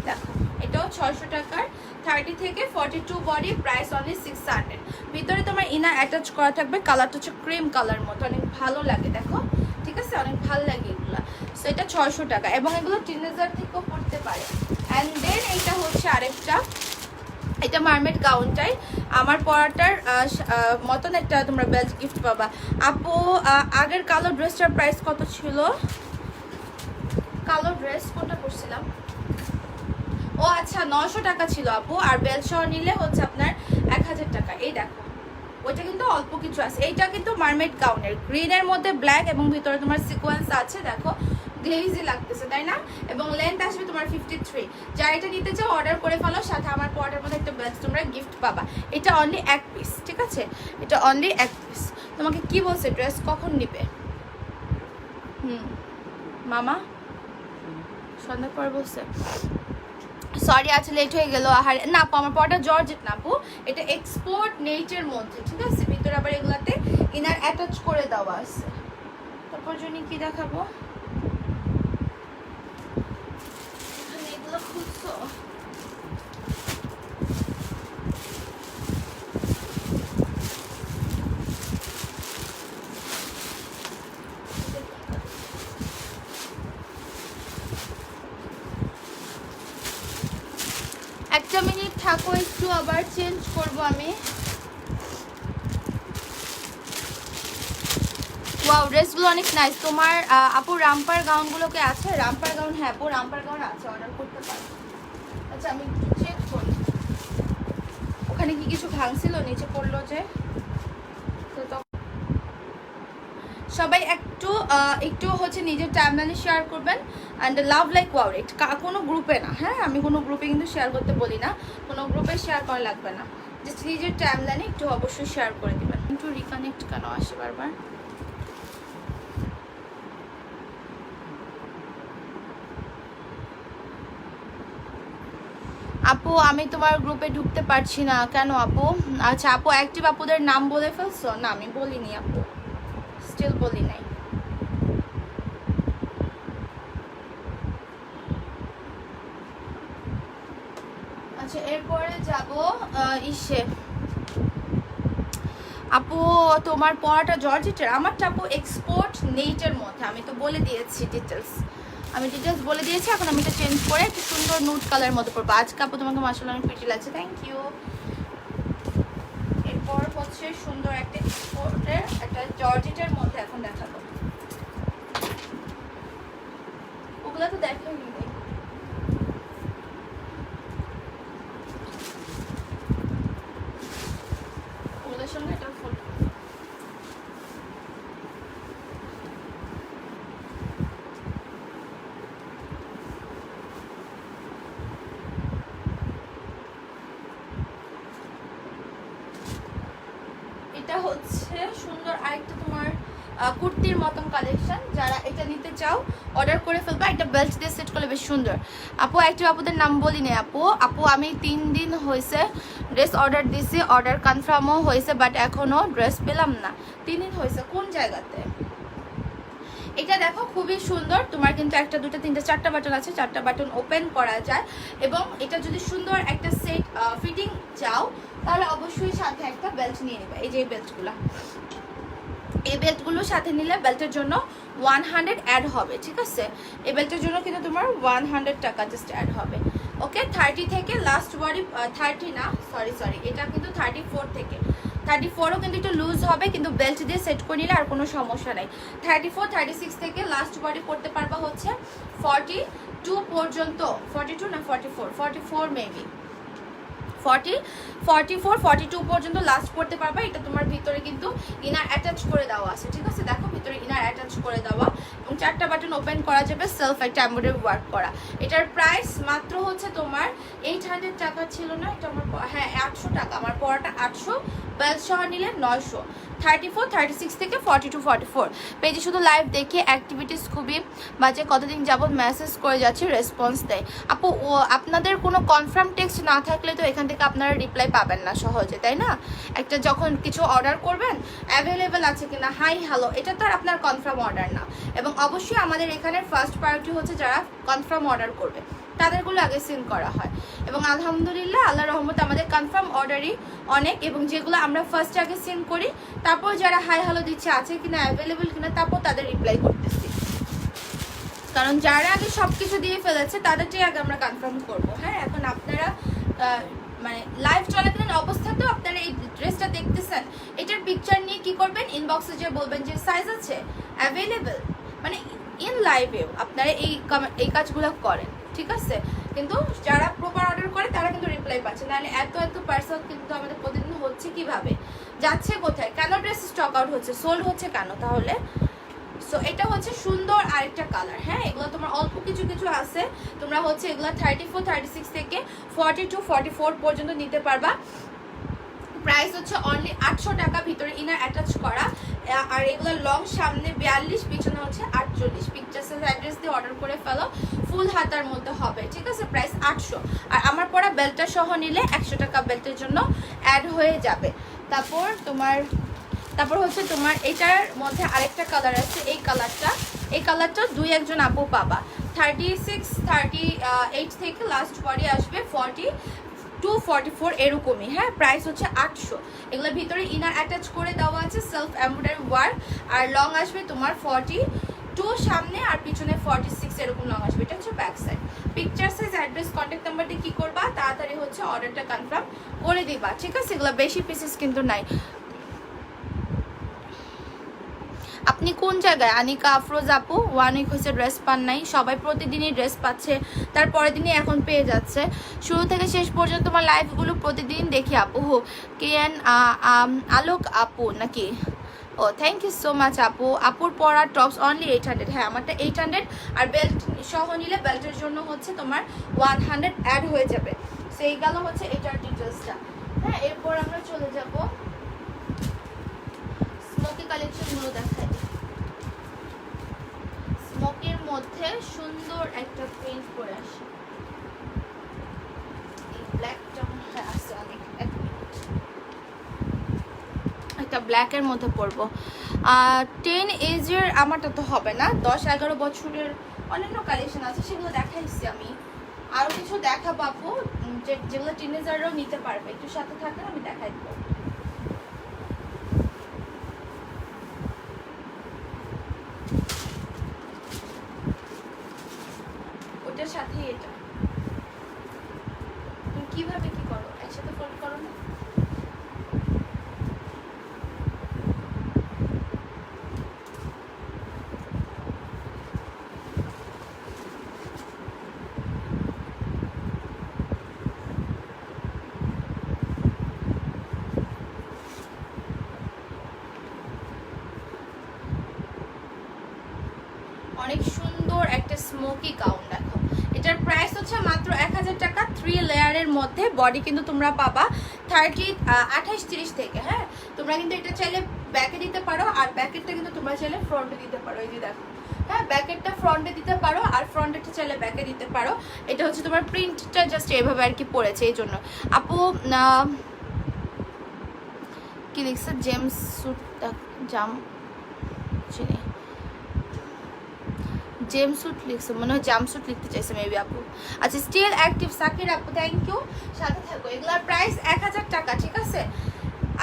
দেখো এটাও 600 টাকার, 30 থেকে 42 বডি, প্রাইস অনলি 600। ভিতরে তোমার ইনার অ্যাটাচ করা থাকবে, কালারটা হচ্ছে ক্রিম কালার মতো, অনেক ভালো লাগে দেখো, ঠিক আছে, অনেক ভালো লাগে এগুলো। সো এটা 600 টাকা এবং এগুলো টিনেজার থেকেও পড়তে পারে। অ্যান্ড দেন এইটা হচ্ছে আরেকটা, এটা মার্মেড গাউনটাই আমার পরাটার মতন একটা তোমরা বেল্ট গিফট পাবা। আপু আগের কালো ড্রেসটার প্রাইস কত ছিল? কালো ড্রেস কোনটা পরছিলাম? ও আচ্ছা 900 টাকা ছিল আপু, আর বেল্ট সহ নিলে হচ্ছে আপনার 1000 টাকা। এই দেখো ওইটা কিন্তু অল্প কিছু আছে। এইটা কিন্তু মার্মেড গাউনের গ্রিনের মধ্যে ব্ল্যাক এবং ভিতরে তোমার সিকোয়েন্স আছে, দেখো গ্লেজি লাগতেছে তাই না, এবং লেন্থ আসবে তোমার 53। যারা এটা নিতে চাও অর্ডার করে ফেলো, সাথে আমার পরের মধ্যে একটা বেল্ট তোমরা গিফট পাবা। এটা অনলি 1 পিস, ঠিক আছে, এটা অনলি 1 পিস। তোমাকে কি বলছে ড্রেস কখন নিবে? মামা সন্ধ্যা পর বলছে, সরি আচ্ছা লেট হয়ে গেল। না আপু আমার পরটা জর্জেট না আপু, এটা এক্সপোর্ট নেটের মধ্যে, ঠিক আছে। ভিতরে আবার এগুলাতে ইনার অ্যাটাচ করে দেওয়া আছে। তারপর জন্য কি দেখাবো, এগুলো খুলছো? একটা মিনিট থাকো, একটু আবার চেঞ্জ করবো আমি। ওয়াও ড্রেসগুলো অনেক নাইস। তোমার আপু রামপার গাউনগুলোকে আছে? রামপার গাউন, হ্যাঁ আপু রামপার গাউন আছে, অর্ডার করতে পারো। আচ্ছা আমি একটু চেক করি ওখানে কি কিছু ভাঙছিল, নিচে পড়লো যে। সবাই একটু একটু হচ্ছে নিজের টাইমলাইনে শেয়ার করবেন। অ্যান্ড লাভ লাইক ওয়াও ইট, কোনো গ্রুপে না, হ্যাঁ আমি কোনো গ্রুপে কিন্তু শেয়ার করতে বলি না, কোনো গ্রুপে শেয়ার করা লাগবে না, জাস্ট নিজের টাইমলাইনে একটু অবশ্যই শেয়ার করে দিবেন। একটু রিকানেক্ট কেন আসে বারবার? আপু আমি তোমার গ্রুপে ঢুকতে পারছি না কেন আপু? আচ্ছা আপু অ্যাক্টিভ আপুদের নাম বলে ফেলছো? না আমি বলিনি আপু, স্টিল বলি নাই। আচ্ছা এরপরে যাব ইসে। আপু তোমার পড়াটা জর্জেটের, আমারটা আপু এক্সপোর্ট নেটের মধ্যে, আমি তো বলে দিয়েছি ডিটেলস, আমি ডিটেলস বলে দিয়েছি। এখন আমি এটা চেঞ্জ করে একটু সুন্দর নুড কালার মতো পরবো। আজকে আপু তোমাকে মাশাআল্লাহ অনেক প্রিটি লাগছে, থ্যাংক ইউ। এরপর হচ্ছে সুন্দর একটা এক্সপোর্টের একটা জর্জেটের মধ্যে এখন দেখাবো, ওগুলো তো দেখাই নিবে। ওগুলোর সঙ্গে এটা ফুল হচ্ছে সুন্দর আরেকটা তোমার কুর্তির মতন কালেকশন। যারা এটা নিতে চাও অর্ডার করে ফেলবা, একটা বেল্ট দিয়ে সেট করলে বেশ সুন্দর। আপু একটু আপুদের নাম বলি না আপু। আপু আমি 3 দিন হয়েছে ড্রেস অর্ডার দিছি, অর্ডার কনফার্মও হয়েছে, বাট এখনও ড্রেস পেলাম না। 3 দিন হয়েছে। কোন জায়গাতে? এটা দেখো খুবই সুন্দর, তোমার কিন্তু 1 2 3 4টা বাটন আছে, 4টা বাটন ওপেন করা যায়। এবং এটা যদি সুন্দর একটা সেট ফিটিং চাও তাহলে অবশ্যই সাথে একটা বেল্ট নিয়ে নেবে। এই যে এই বেল্টগুলো, এই বেল্টগুলোর সাথে নিলে বেল্টের জন্য 100 অ্যাড হবে, ঠিক আছে। এই বেল্টের জন্য কিন্তু তোমার 100 টাকা জাস্ট অ্যাড হবে। ওকে 30 থেকে লাস্ট বডি 30 না, সরি এটা কিন্তু 34 থেকে 34ও কিন্তু একটু লুজ হবে, কিন্তু বেল্ট দিয়ে সেট করে নিলে আর কোনো সমস্যা নেই। 34 36 থেকে লাস্ট বডি পড়তে পারবা হচ্ছে 42 পর্যন্ত, 42 না 44 মেবি 42 পর্যন্ত লাস্ট করতে পারবা। এটা তোমার ভিতরে কিন্তু ইনার অ্যাটাচ করে দেওয়া আছে, ঠিক আছে? দেখো ভিতরে ইনার অ্যাটাচ করে দেওয়া এবং 4টা বাটন ওপেন করা যাবে, সেলফ একটা এমব্রয়ডারি ওয়ার্ক করা। এটার প্রাইস মাত্র হচ্ছে তোমার 800 টাকা ছিল না? এটা আমার হ্যাঁ 800 টাকা, আমার পড়াটা 800, বেল্ট সহ নিলে 900। 34 36 থেকে 42 44 পেজে শুধু লাইভ দেখে অ্যাক্টিভিটিস খুবই বাজে, কতদিন যাবত মেসেজ করে যাচ্ছি, রেসপন্স দেয়। আপু আপনাদের কোনো কনফার্ম টেক্সট না থাকলে তো এখান থেকে আপনারা রিপ্লাই পাবেন না সহজে, তাই না? একটা যখন কিছু অর্ডার করবেন অ্যাভেলেবেল আছে কিনা, হাই হ্যালো, এটা তো আর আপনার কনফার্ম অর্ডার না। এবং অবশ্যই আমাদের এখানে ফার্স্ট প্রায়োরিটি হচ্ছে যারা কনফার্ম অর্ডার করবে তাদেরগুলো আগে সেন্ড করা হয়। এবং আলহামদুলিল্লাহ আল্লাহ রহমত আমাদের কনফার্ম অর্ডারই অনেক, এবং যেগুলো আমরা ফার্স্ট আগে সেন্ড করি, তারপর যারা হাই হ্যালো দিচ্ছে আছে কিনা, অ্যাভেলেবেল কিনা, তারপর তাদের রিপ্লাই করতেছি। কারণ যারা আগে সব কিছু দিয়ে ফেলেছে তাদেরটাই আগে আমরা কনফার্ম করবো। হ্যাঁ, এখন আপনারা মানে লাইভ চলাকালীন অবস্থাতেও আপনারা এই ড্রেসটা দেখতেছেন, এটার পিকচার নিয়ে কি করবেন, ইনবক্সে যে বলবেন যে সাইজ আছে অ্যাভেলেবেল, মানে ইন লাইভেও আপনারা এই কাজগুলো করেন, ঠিক আছে? কিন্তু যারা প্রপার অর্ডার করে তারা কিন্তু রিপ্লাই পাচ্ছে, নাহলে এত পার্সেল কিন্তু আমাদের প্রতিদিন হচ্ছে কিভাবে, যাচ্ছে কোথায়, কেন ড্রেস স্টক আউট হচ্ছে, সোল্ড হচ্ছে কেন তাহলে? সো এটা হচ্ছে সুন্দর আরেকটা কালার। হ্যাঁ, এগুলো তোমার অল্প কিছু আছে, তোমরা হচ্ছে এগুলো 34 36 থেকে 42 44 পর্যন্ত নিতে পারবা। প্রাইস হচ্ছে অনলি 800 টাকা, ভিতরে ইনার অ্যাটাচ করা। আর এগুলো লং সামনে 42, পিছনে হচ্ছে 48। পিকচার্স অ্যাড্রেস দিয়ে অর্ডার করে ফেলো, ফুল হাতার মধ্যে হবে, ঠিক আছে? প্রাইস 800। আর আমার পরা বেল্টটা সহ নিলে 100 টাকা বেল্টের জন্য অ্যাড হয়ে যাবে। তারপর হচ্ছে তোমার এটার মধ্যে আরেকটা কালার আছে, এই কালারটা 2-1 আপু পাবা। 36 38 থেকে লাস্ট বডি আসবে 42 44 এরকমই। হ্যাঁ, প্রাইস হচ্ছে 800। এগুলোর ভিতরে ইনার অ্যাটাচ করে দেওয়া আছে, সেলফ এমব্রয়ডারি ওয়ার্ক। আর লং আসবে তোমার 42 সামনে আর পিছনে 46 এরকম লং আসবে। এটা হচ্ছে back side. Picture size, address, contact number দিয়ে কী করবা, তাড়াতাড়ি হচ্ছে অর্ডারটা কনফার্ম করে দিবা, ঠিক আছে? এগুলো বেশি পিসেস কিন্তু নাই। আপনি কোন জায়গায়? আনিকা আফরোজ আপু, 1 উইক হয়েছে ড্রেস পান নাই, সবাই প্রতিদিনই ড্রেস পাচ্ছে, তারপরের দিনই এখন পেয়ে যাচ্ছে। শুরু থেকে শেষ পর্যন্ত তোমার লাইভগুলো প্রতিদিন দেখি আপু। কেন আলোক আপু নাকি? ও থ্যাংক ইউ সো মাচ আপু। আপুর পরা টপস অনলি 800। হ্যাঁ, আমারটা 800, আর বেল্ট সহ নিলে বেল্টের জন্য হচ্ছে তোমার 100 অ্যাড হয়ে যাবে। সেই গেল হচ্ছে এটার ডিটেলসটা। হ্যাঁ, এরপর আমরা চলে যাব স্মোকি কালেকশনগুলো দেখাই। স্মোকের মধ্যে সুন্দর একটা প্রিন্ট করে আসে, এই ব্ল্যাকটা মধ্যে আছে অনেক, একটা ব্ল্যাকের মধ্যে পরবো। 10 এজের আমারটা তো হবে না, 10-11 বছরের অন্যান্য কালেকশন আছে, সেগুলো দেখাইছি আমি। আরও কিছু দেখাবো আপু, যেগুলো টিনেজাররাও নিতে পারবে, একটু সাথে থাকলে আমি দেখাই দেবো। ওটার সাথে এটা তুমি কিভাবে কি করো, একসাথে ফোল্ড করো না? অনেক সুন্দর একটা স্মোকি গাউন দেখো, এটার প্রাইস হচ্ছে মাত্র 1000 টাকা। 3 লেয়ারের মধ্যে বডি কিন্তু তোমরা পাবা 28-30 থেকে। হ্যাঁ, তোমরা কিন্তু এটা চাইলে ব্যাকে দিতে পারো, আর ব্যাকেটটা কিন্তু তোমরা চাইলে ফ্রন্টে দিতে পারো। এই যে দেখো, হ্যাঁ, ব্যাকেটটা ফ্রন্টে দিতে পারো আর ফ্রন্টেরটা চাইলে ব্যাকে দিতে পারো। এটা হচ্ছে তোমার প্রিন্টটা জাস্ট এভাবে আর কি পড়েছে, এই জন্য। আপু কি লিখছে, জেমস স্যুট চিনি, জেমস্যুট লিখছে, মনে হয় জাম্পস্যুট লিখতে চাইছে মেবি আপু। আচ্ছা, স্টিল অ্যাক্টিভ সাকির আপু, থ্যাংক ইউ, সাথে থাকো। এগুলার প্রাইস 1000 টাকা, ঠিক আছে?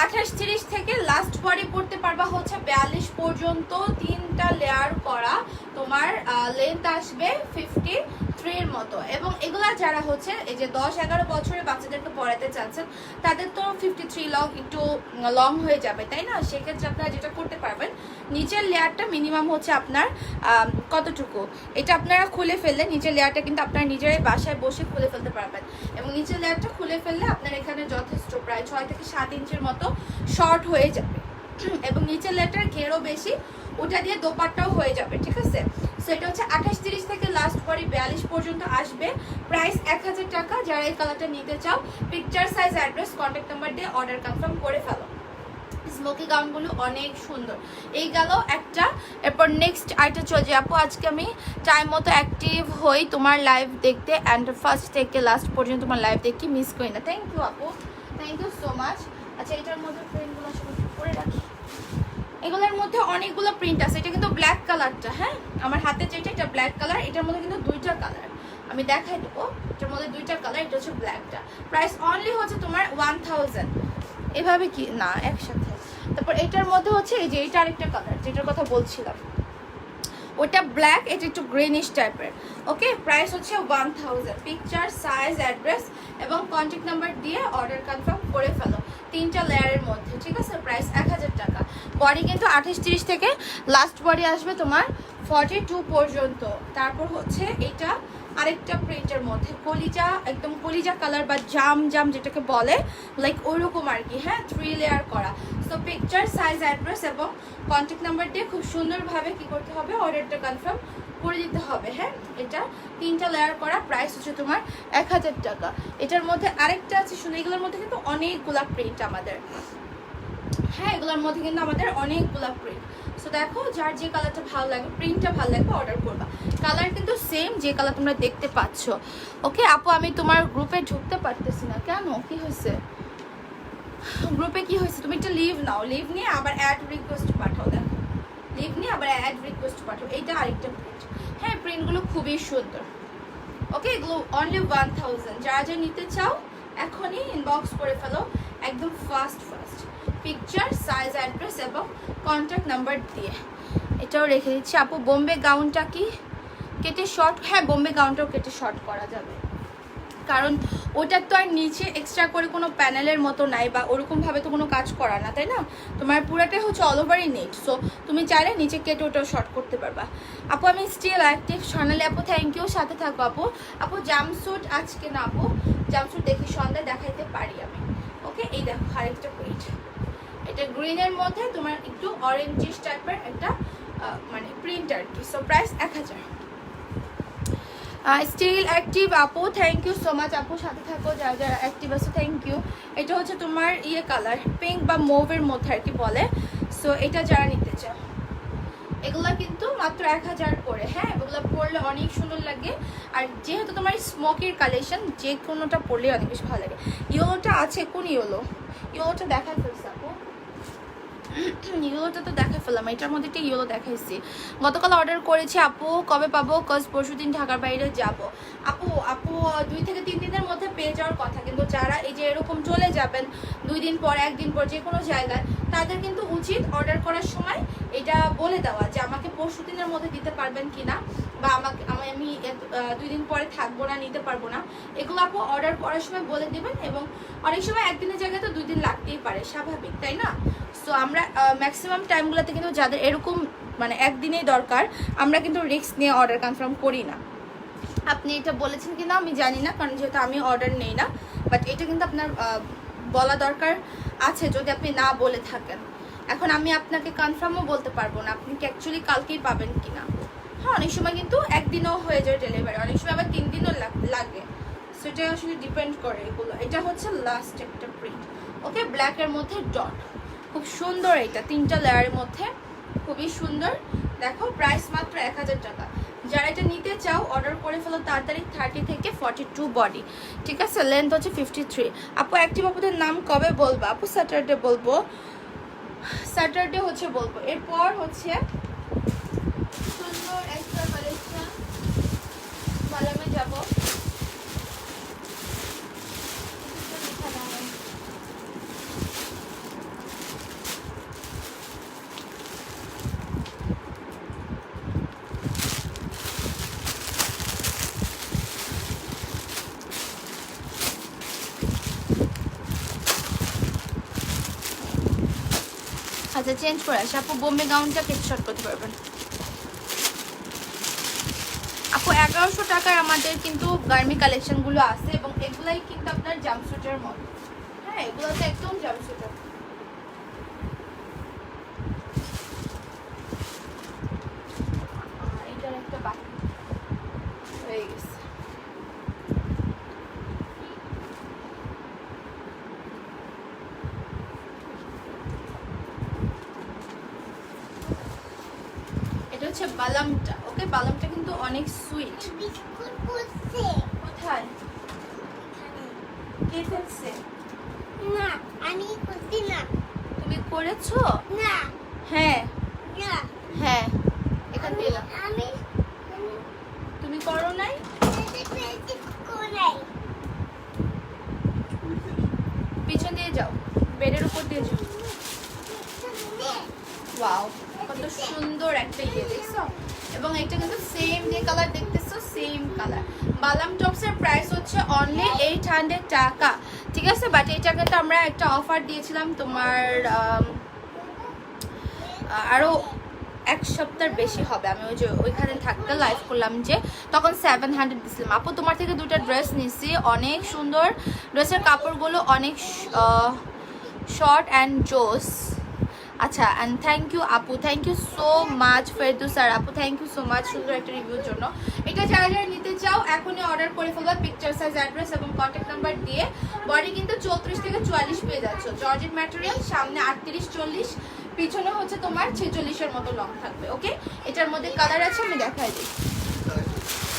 28-30 থেকে লাস্ট বডি পড়তে পারবা হচ্ছে 42 পর্যন্ত, 3টা লেয়ার করা। তোমার লেন্থ আসবে 53 ফ্রির মতো। এবং এগুলা যারা হচ্ছে এই যে 10-11 বছরের বাচ্চাদেরকে পড়াতে চাচ্ছেন তাদের তো 53 লং একটু লং হয়ে যাবে, তাই না? সেক্ষেত্রে আপনারা যেটা করতে পারবেন, নিচের লেয়ারটা মিনিমাম হচ্ছে আপনার কতটুকু, এটা আপনারা খুলে ফেললে নিচের লেয়ারটা কিন্তু আপনারা নিজেরাই বাসায় বসে খুলে ফেলতে পারবেন। এবং নিচের লেয়ারটা খুলে ফেললে আপনার এখানে যথেষ্ট প্রায় 6 থেকে 7 ইঞ্চির মতো শর্ট হয়ে যাবে। এবং নিচের লেয়ারটার ঘেরও বেশি, ওটা দিয়ে দোপাট্টাও হয়ে যাবে, ঠিক আছে? সো এটা হচ্ছে 28-30 থেকে লাস্ট বডি 42 পর্যন্ত আসবে। প্রাইস 1000 টাকা। যারা এই কালারটা নিতে চাও picture, size, address, contact number দিয়ে অর্ডার কনফার্ম করে ফেলো। স্মোকি গাউনগুলো অনেক সুন্দর। এই গেল একটা। এরপর নেক্সট আইটা চলে যাই। আপু আজকে আমি টাইম মতো অ্যাক্টিভ হই তোমার লাইভ দেখতে, অ্যান্ড ফার্স্ট থেকে লাস্ট পর্যন্ত তোমার লাইভ দেখি, মিস করি না। থ্যাংক ইউ আপু, থ্যাংক ইউ সো মাচ। আচ্ছা এটার মধ্যে প্রিন্টগুলো সব করে রাখি। এগুলোর মধ্যে অনেকগুলো প্রিন্ট আছে। এটা কিন্তু ব্ল্যাক কালারটা, হ্যাঁ আমার হাতে যেটা এটা ব্ল্যাক কালার। এটার মধ্যে কিন্তু দুইটা কালার আমি দেখাই দেবো। এটার মধ্যে দুইটা কালার, এটা হচ্ছে ব্ল্যাকটা। প্রাইস অনলি হচ্ছে তোমার 1000। এভাবে কি না একসাথে। তারপর এটার মধ্যে হচ্ছে এই যে এটা আরেকটা কালার যেটার কথা বলছিলাম, ওটা ব্ল্যাক, এটা একটু গ্রিনিশ টাইপের। ওকে, প্রাইস হচ্ছে 1000। পিকচার, সাইজ, অ্যাড্রেস এবং কন্ট্যাক্ট নাম্বার দিয়ে অর্ডার কনফার্ম করে ফেলো। 3টা লেয়ারের মধ্যে, ঠিক আছে? প্রাইস 1000 টাকা। বডি কিন্তু 28-30 থেকে লাস্ট বডি আসবে তোমার 42 পর্যন্ত। তারপর হচ্ছে এটা আরেকটা প্রিন্টের মধ্যে কলিজা, একদম কলিজা কালার বা জাম জাম যেটাকে বলে, লাইক ওইরকম আর কি, হ্যাঁ 3 লেয়ার করা। সো পিকচার, সাইজ, অ্যাড্রেস এবং কন্ট্যাক্ট নাম্বার দিয়ে খুব সুন্দরভাবে কি করতে হবে, অর্ডারটা কনফার্ম করে দিতে হবে। হ্যাঁ এটা 3টা লেয়ার করা। প্রাইস হচ্ছে তোমার 1000 টাকা। এটার মধ্যে আরেকটা আছে শুনে, এগুলোর মধ্যে কিন্তু অনেকগুলা প্রিন্ট আমাদের, হ্যাঁ এগুলোর মধ্যে কিন্তু আমাদের অনেকগুলা প্রিন্ট। সো দেখো যার যে কালারটা ভালো লাগে, প্রিন্টটা ভালো লাগবে, অর্ডার করবা। কালার কিন্তু সেম যে কালার তোমরা দেখতে পাচ্ছ। ওকে আপু আমি তোমার গ্রুপে ঢুকতে পারতেছি না, কেন কি হয়েছে? গ্রুপে কি হয়েছে? তুমি একটা লিভ নাও, লিভ নিয়ে আবার অ্যাড রিকোয়েস্ট পাঠাও। দেখো লিভ নিয়ে আবার অ্যাড রিকোয়েস্ট পাঠাও। এইটা আরেকটা প্রিন্ট, হ্যাঁ প্রিন্টগুলো খুবই সুন্দর। ওকে এগুলো অনলি 1000। যারা যা নিতে চাও এখনই ইনবক্স করে ফেলো, একদম ফাস্ট। পিকচার, সাইজ, অ্যাড্রেস এবং কন্ট্যাক্ট নাম্বার দিয়ে। এটাও রেখে দিচ্ছি। আপু বোম্বে গাউনটা কি কেটে শর্ট? হ্যাঁ বোম্বে গাউনটাও কেটে শর্ট করা যাবে, কারণ ওটার তো আর নিচে এক্সট্রা করে কোনো প্যানেলের মতো নাই বা ওরকমভাবে তো কোনো কাজ করা না, তাই না? তোমার পুরাটাই হচ্ছে অল ওভারই নেট। সো তুমি চাইলে নিচে কেটে ওটাও শর্ট করতে পারবা। আপু আমি স্টিল অ্যাক্টিভ সোনালি আপু, থ্যাংক ইউ, সাথে থাকবো আপু। আপু জাম্পস্যুট আজকে না আপু, জাম্পস্যুট দেখি সন্ধ্যায় দেখাইতে পারি আমি। ওকে এই দেখো আরেকটা প্রিন্ট, এটা গ্রিনের মধ্যে তোমার একটু অরেঞ্জিশ টাইপের একটা মানে প্রিন্ট আর কি। So price 1000। স্টিল অ্যাক্টিভ আপু, থ্যাংক ইউ সো মাচ আপু, সাথে থাকো যারা যারা অ্যাক্টিভ আছে, থ্যাংক ইউ। এটা হচ্ছে তোমার ইয়ে কালার, পিঙ্ক বা মুভের মধ্যে আর কি বলে। সো এটা যারা নিতে চাও, এগুলা কিন্তু মাত্র 1000 করে। হ্যাঁ এগুলো পরলে অনেক সুন্দর লাগে। আর যেহেতু তোমার স্মোকির কালেকশন, যে কোনোটা পরলে অনেক বেশি ভালো লাগে। ইয়েলোটা আছে, কোন ইয়েলো? ইয়েলোটা দেখাই ফেলছে আপু, ইয়েলোটা তো দেখা ফেললাম। এটার মধ্যে একটা ইয়েলো দেখাইছি, গতকাল অর্ডার করেছি আপু, কবে পাবো? কজ পরশুদিন ঢাকার বাইরে যাব। আপু 2 থেকে 3 দিনের মধ্যে পেয়ে যাওয়ার কথা, কিন্তু যারা এই যে এরকম চলে যাবেন 2 দিন পর 1 দিন পর যে কোনো জায়গায়, তাদের কিন্তু উচিত অর্ডার করার সময় এটা বলে দেওয়া যে আমাকে পরশুদিনের মধ্যে দিতে পারবেন কিনা, বা আমি 2 দিন পরে থাকবো না, নিতে পারবো না। এগুলো আপু অর্ডার করার সময় বলে দেবেন। এবং অনেক সময় 1 দিনের জায়গায় তো 2 দিন লাগতেই পারে, স্বাভাবিক, তাই না? সো আমরা ম্যাক্সিমাম টাইমগুলোতে কিন্তু যাদের এরকম মানে একদিনেই দরকার, আমরা কিন্তু রিস্ক নিয়ে অর্ডার কনফার্ম করি না। আপনি এটা বলেছেন কিনা আমি জানি না, কারণ যেহেতু আমি অর্ডার নেই না, বাট এটা কিন্তু আপনার বলা দরকার আছে যদি আপনি না বলে থাকেন। এখন আমি আপনাকে কনফার্মও বলতে পারবো না আপনি কি অ্যাকচুয়ালি কালকেই পাবেন কিনা। হ্যাঁ অনেক সময় কিন্তু 1 দিনও হয়ে যায় ডেলিভারি, অনেক সময় আবার 3 দিনও লাগে। সেটা আসলে ডিপেন্ড করে এগুলো। এটা হচ্ছে লাস্ট একটা প্রিন্ট, ওকে ব্ল্যাকের মধ্যে ডট, খুব সুন্দর। এটা 3টা লেয়ারের মধ্যে খুবই সুন্দর। দেখো প্রাইস মাত্র 1000 টাকা। যারা এটা নিতে চাও অর্ডার করে ফেলো তাড়াতাড়ি। 30 থেকে 42 বডি, ঠিক আছে? লেন্থ হচ্ছে 53। আপু অ্যাক্টিভ আপুদের নাম কবে বলবো? আপু স্যাটারডে বলবো, স্যাটারডে হচ্ছে বলবো। এরপর হচ্ছে সুন্দর একটা কালেকশন, বালামে যাবো। আচ্ছা চেঞ্জ করে আসি আপু, বোম্বে গাউনটা কেটে শর্ট করতে পারবেন আপু। 1100 টাকায় আমাদের কিন্তু গার্মি কালেকশনগুলো আছে এবং এগুলাই কিন্তু আপনার জাম্পস্যুটের মতো। হ্যাঁ এগুলো তো একদম জাম্পস্যুটের। এটার একটা বাকি হয়ে গেছে। এটা হচ্ছে বালামটা। ওকে বালামটা কিন্তু অনেক সুইট। কোথায় কে ফেলছে? না আমি করছি না। তুমি করেছো? না। হ্যাঁ না। হ্যাঁ এখান দিয়ে আমি তুমি করো নাই? পিছন দিয়ে যাও, বেডের উপর দিয়ে যাও। ওয়াও কত সুন্দর একটা ইয়ে দেখছো। এবং এটা কিন্তু সেম যে কালার দেখতেছো সেম কালার। বালাম টপসের প্রাইস হচ্ছে অনলি 800 টাকা, ঠিক আছে। বাট এটা কিন্তু আমরা একটা অফার দিয়েছিলাম তোমার আরো এক সপ্তাহ বেশি হবে। আমি ওই যে ওইখানে থাকতে লাইভ করলাম যে তখন 700 দিছিলাম। আপু তোমার থেকে দুটো ড্রেস নিছি, অনেক সুন্দর ড্রেসের কাপড়গুলো, অনেক শর্ট অ্যান্ড জোস। আচ্ছা অ্যান্ড থ্যাংক ইউ আপু, thank you so much Ferdous sir আপু, থ্যাংক ইউ সো মাচ সুন্দর একটা রিভিউর জন্য। এটা যারা যারা নিতে চাও এখনই অর্ডার করে ফেলবা, পিকচার সাইজ অ্যাড্রেস এবং কন্ট্যাক্ট নাম্বার দিয়ে। বডি কিন্তু 34 থেকে 44 পেয়ে যাচ্ছ, জর্জেট ম্যাটেরিয়াল, সামনে 38-40, পিছনে হচ্ছে তোমার 46-এর মতো লং থাকবে। ওকে এটার মধ্যে কালার আছে, আমি দেখাই দিই।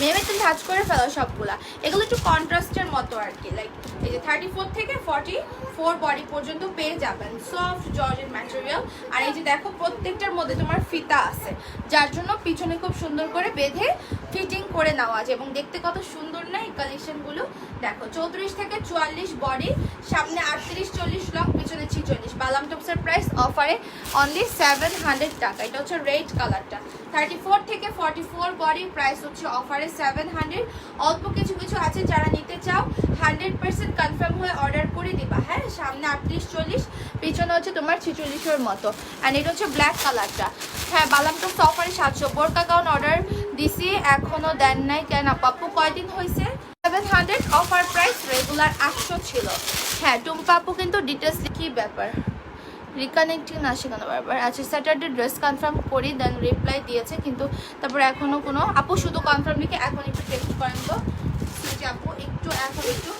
মেমে তুমি ভাঁজ করে ফেলো সবগুলা। এগুলো একটু কন্ট্রাস্টের মতো আর কি, লাইক এই যে 34 থেকে 44 বডি পর্যন্ত পেয়ে যাবেন, সফট জর্জেট ম্যাটেরিয়াল। আর এই যে দেখো প্রত্যেকটার মধ্যে তোমার ফিতা আছে, যার জন্য পিছনে খুব সুন্দর করে বেঁধে ফিটিং করে নেওয়া যায় এবং দেখতে কত সুন্দর না এই কালেকশনগুলো। দেখো 34 থেকে 44 বডি, সামনে 38-40 লং, পিছনে 46। বালাম টপসের প্রাইস অফারে অনলি 700 টাকা। এটা হচ্ছে রেড কালারটা। 34 থেকে 44 বডি প্রাইস হচ্ছে অফারে 700। অল্প কিছু কিছু আছে, যারা নিতে চাও 100% কনফার্ম হয়ে অর্ডার করে দিবা। হ্যাঁ সামনে 38-40, পিছনে হচ্ছে তোমার 46-এর মতো। অ্যান্ড এটা হচ্ছে ব্ল্যাক কালারটা। হ্যাঁ বালাম টপস অফারে 700। বোরকা গাউন অর্ডার দিছি, এখনো দেন নাই কেন আপু? কয়দিন হয়েছে? 700 অফার প্রাইস, রেগুলার 800 ছিল। হ্যাঁ টুম্পা আপু কিন্তু ডিটেলস কি ব্যাপার রিকানেক্টিং আসে কেন বারবার? আচ্ছা স্যাটারডে ড্রেস কনফার্ম করি, দেন রিপ্লাই দিয়েছে কিন্তু তারপরে এখনও কোনো আপু শুধু কনফার্ম লিখে এখন একটু টেক্সট করেন তো আপু, একটু এখন একটু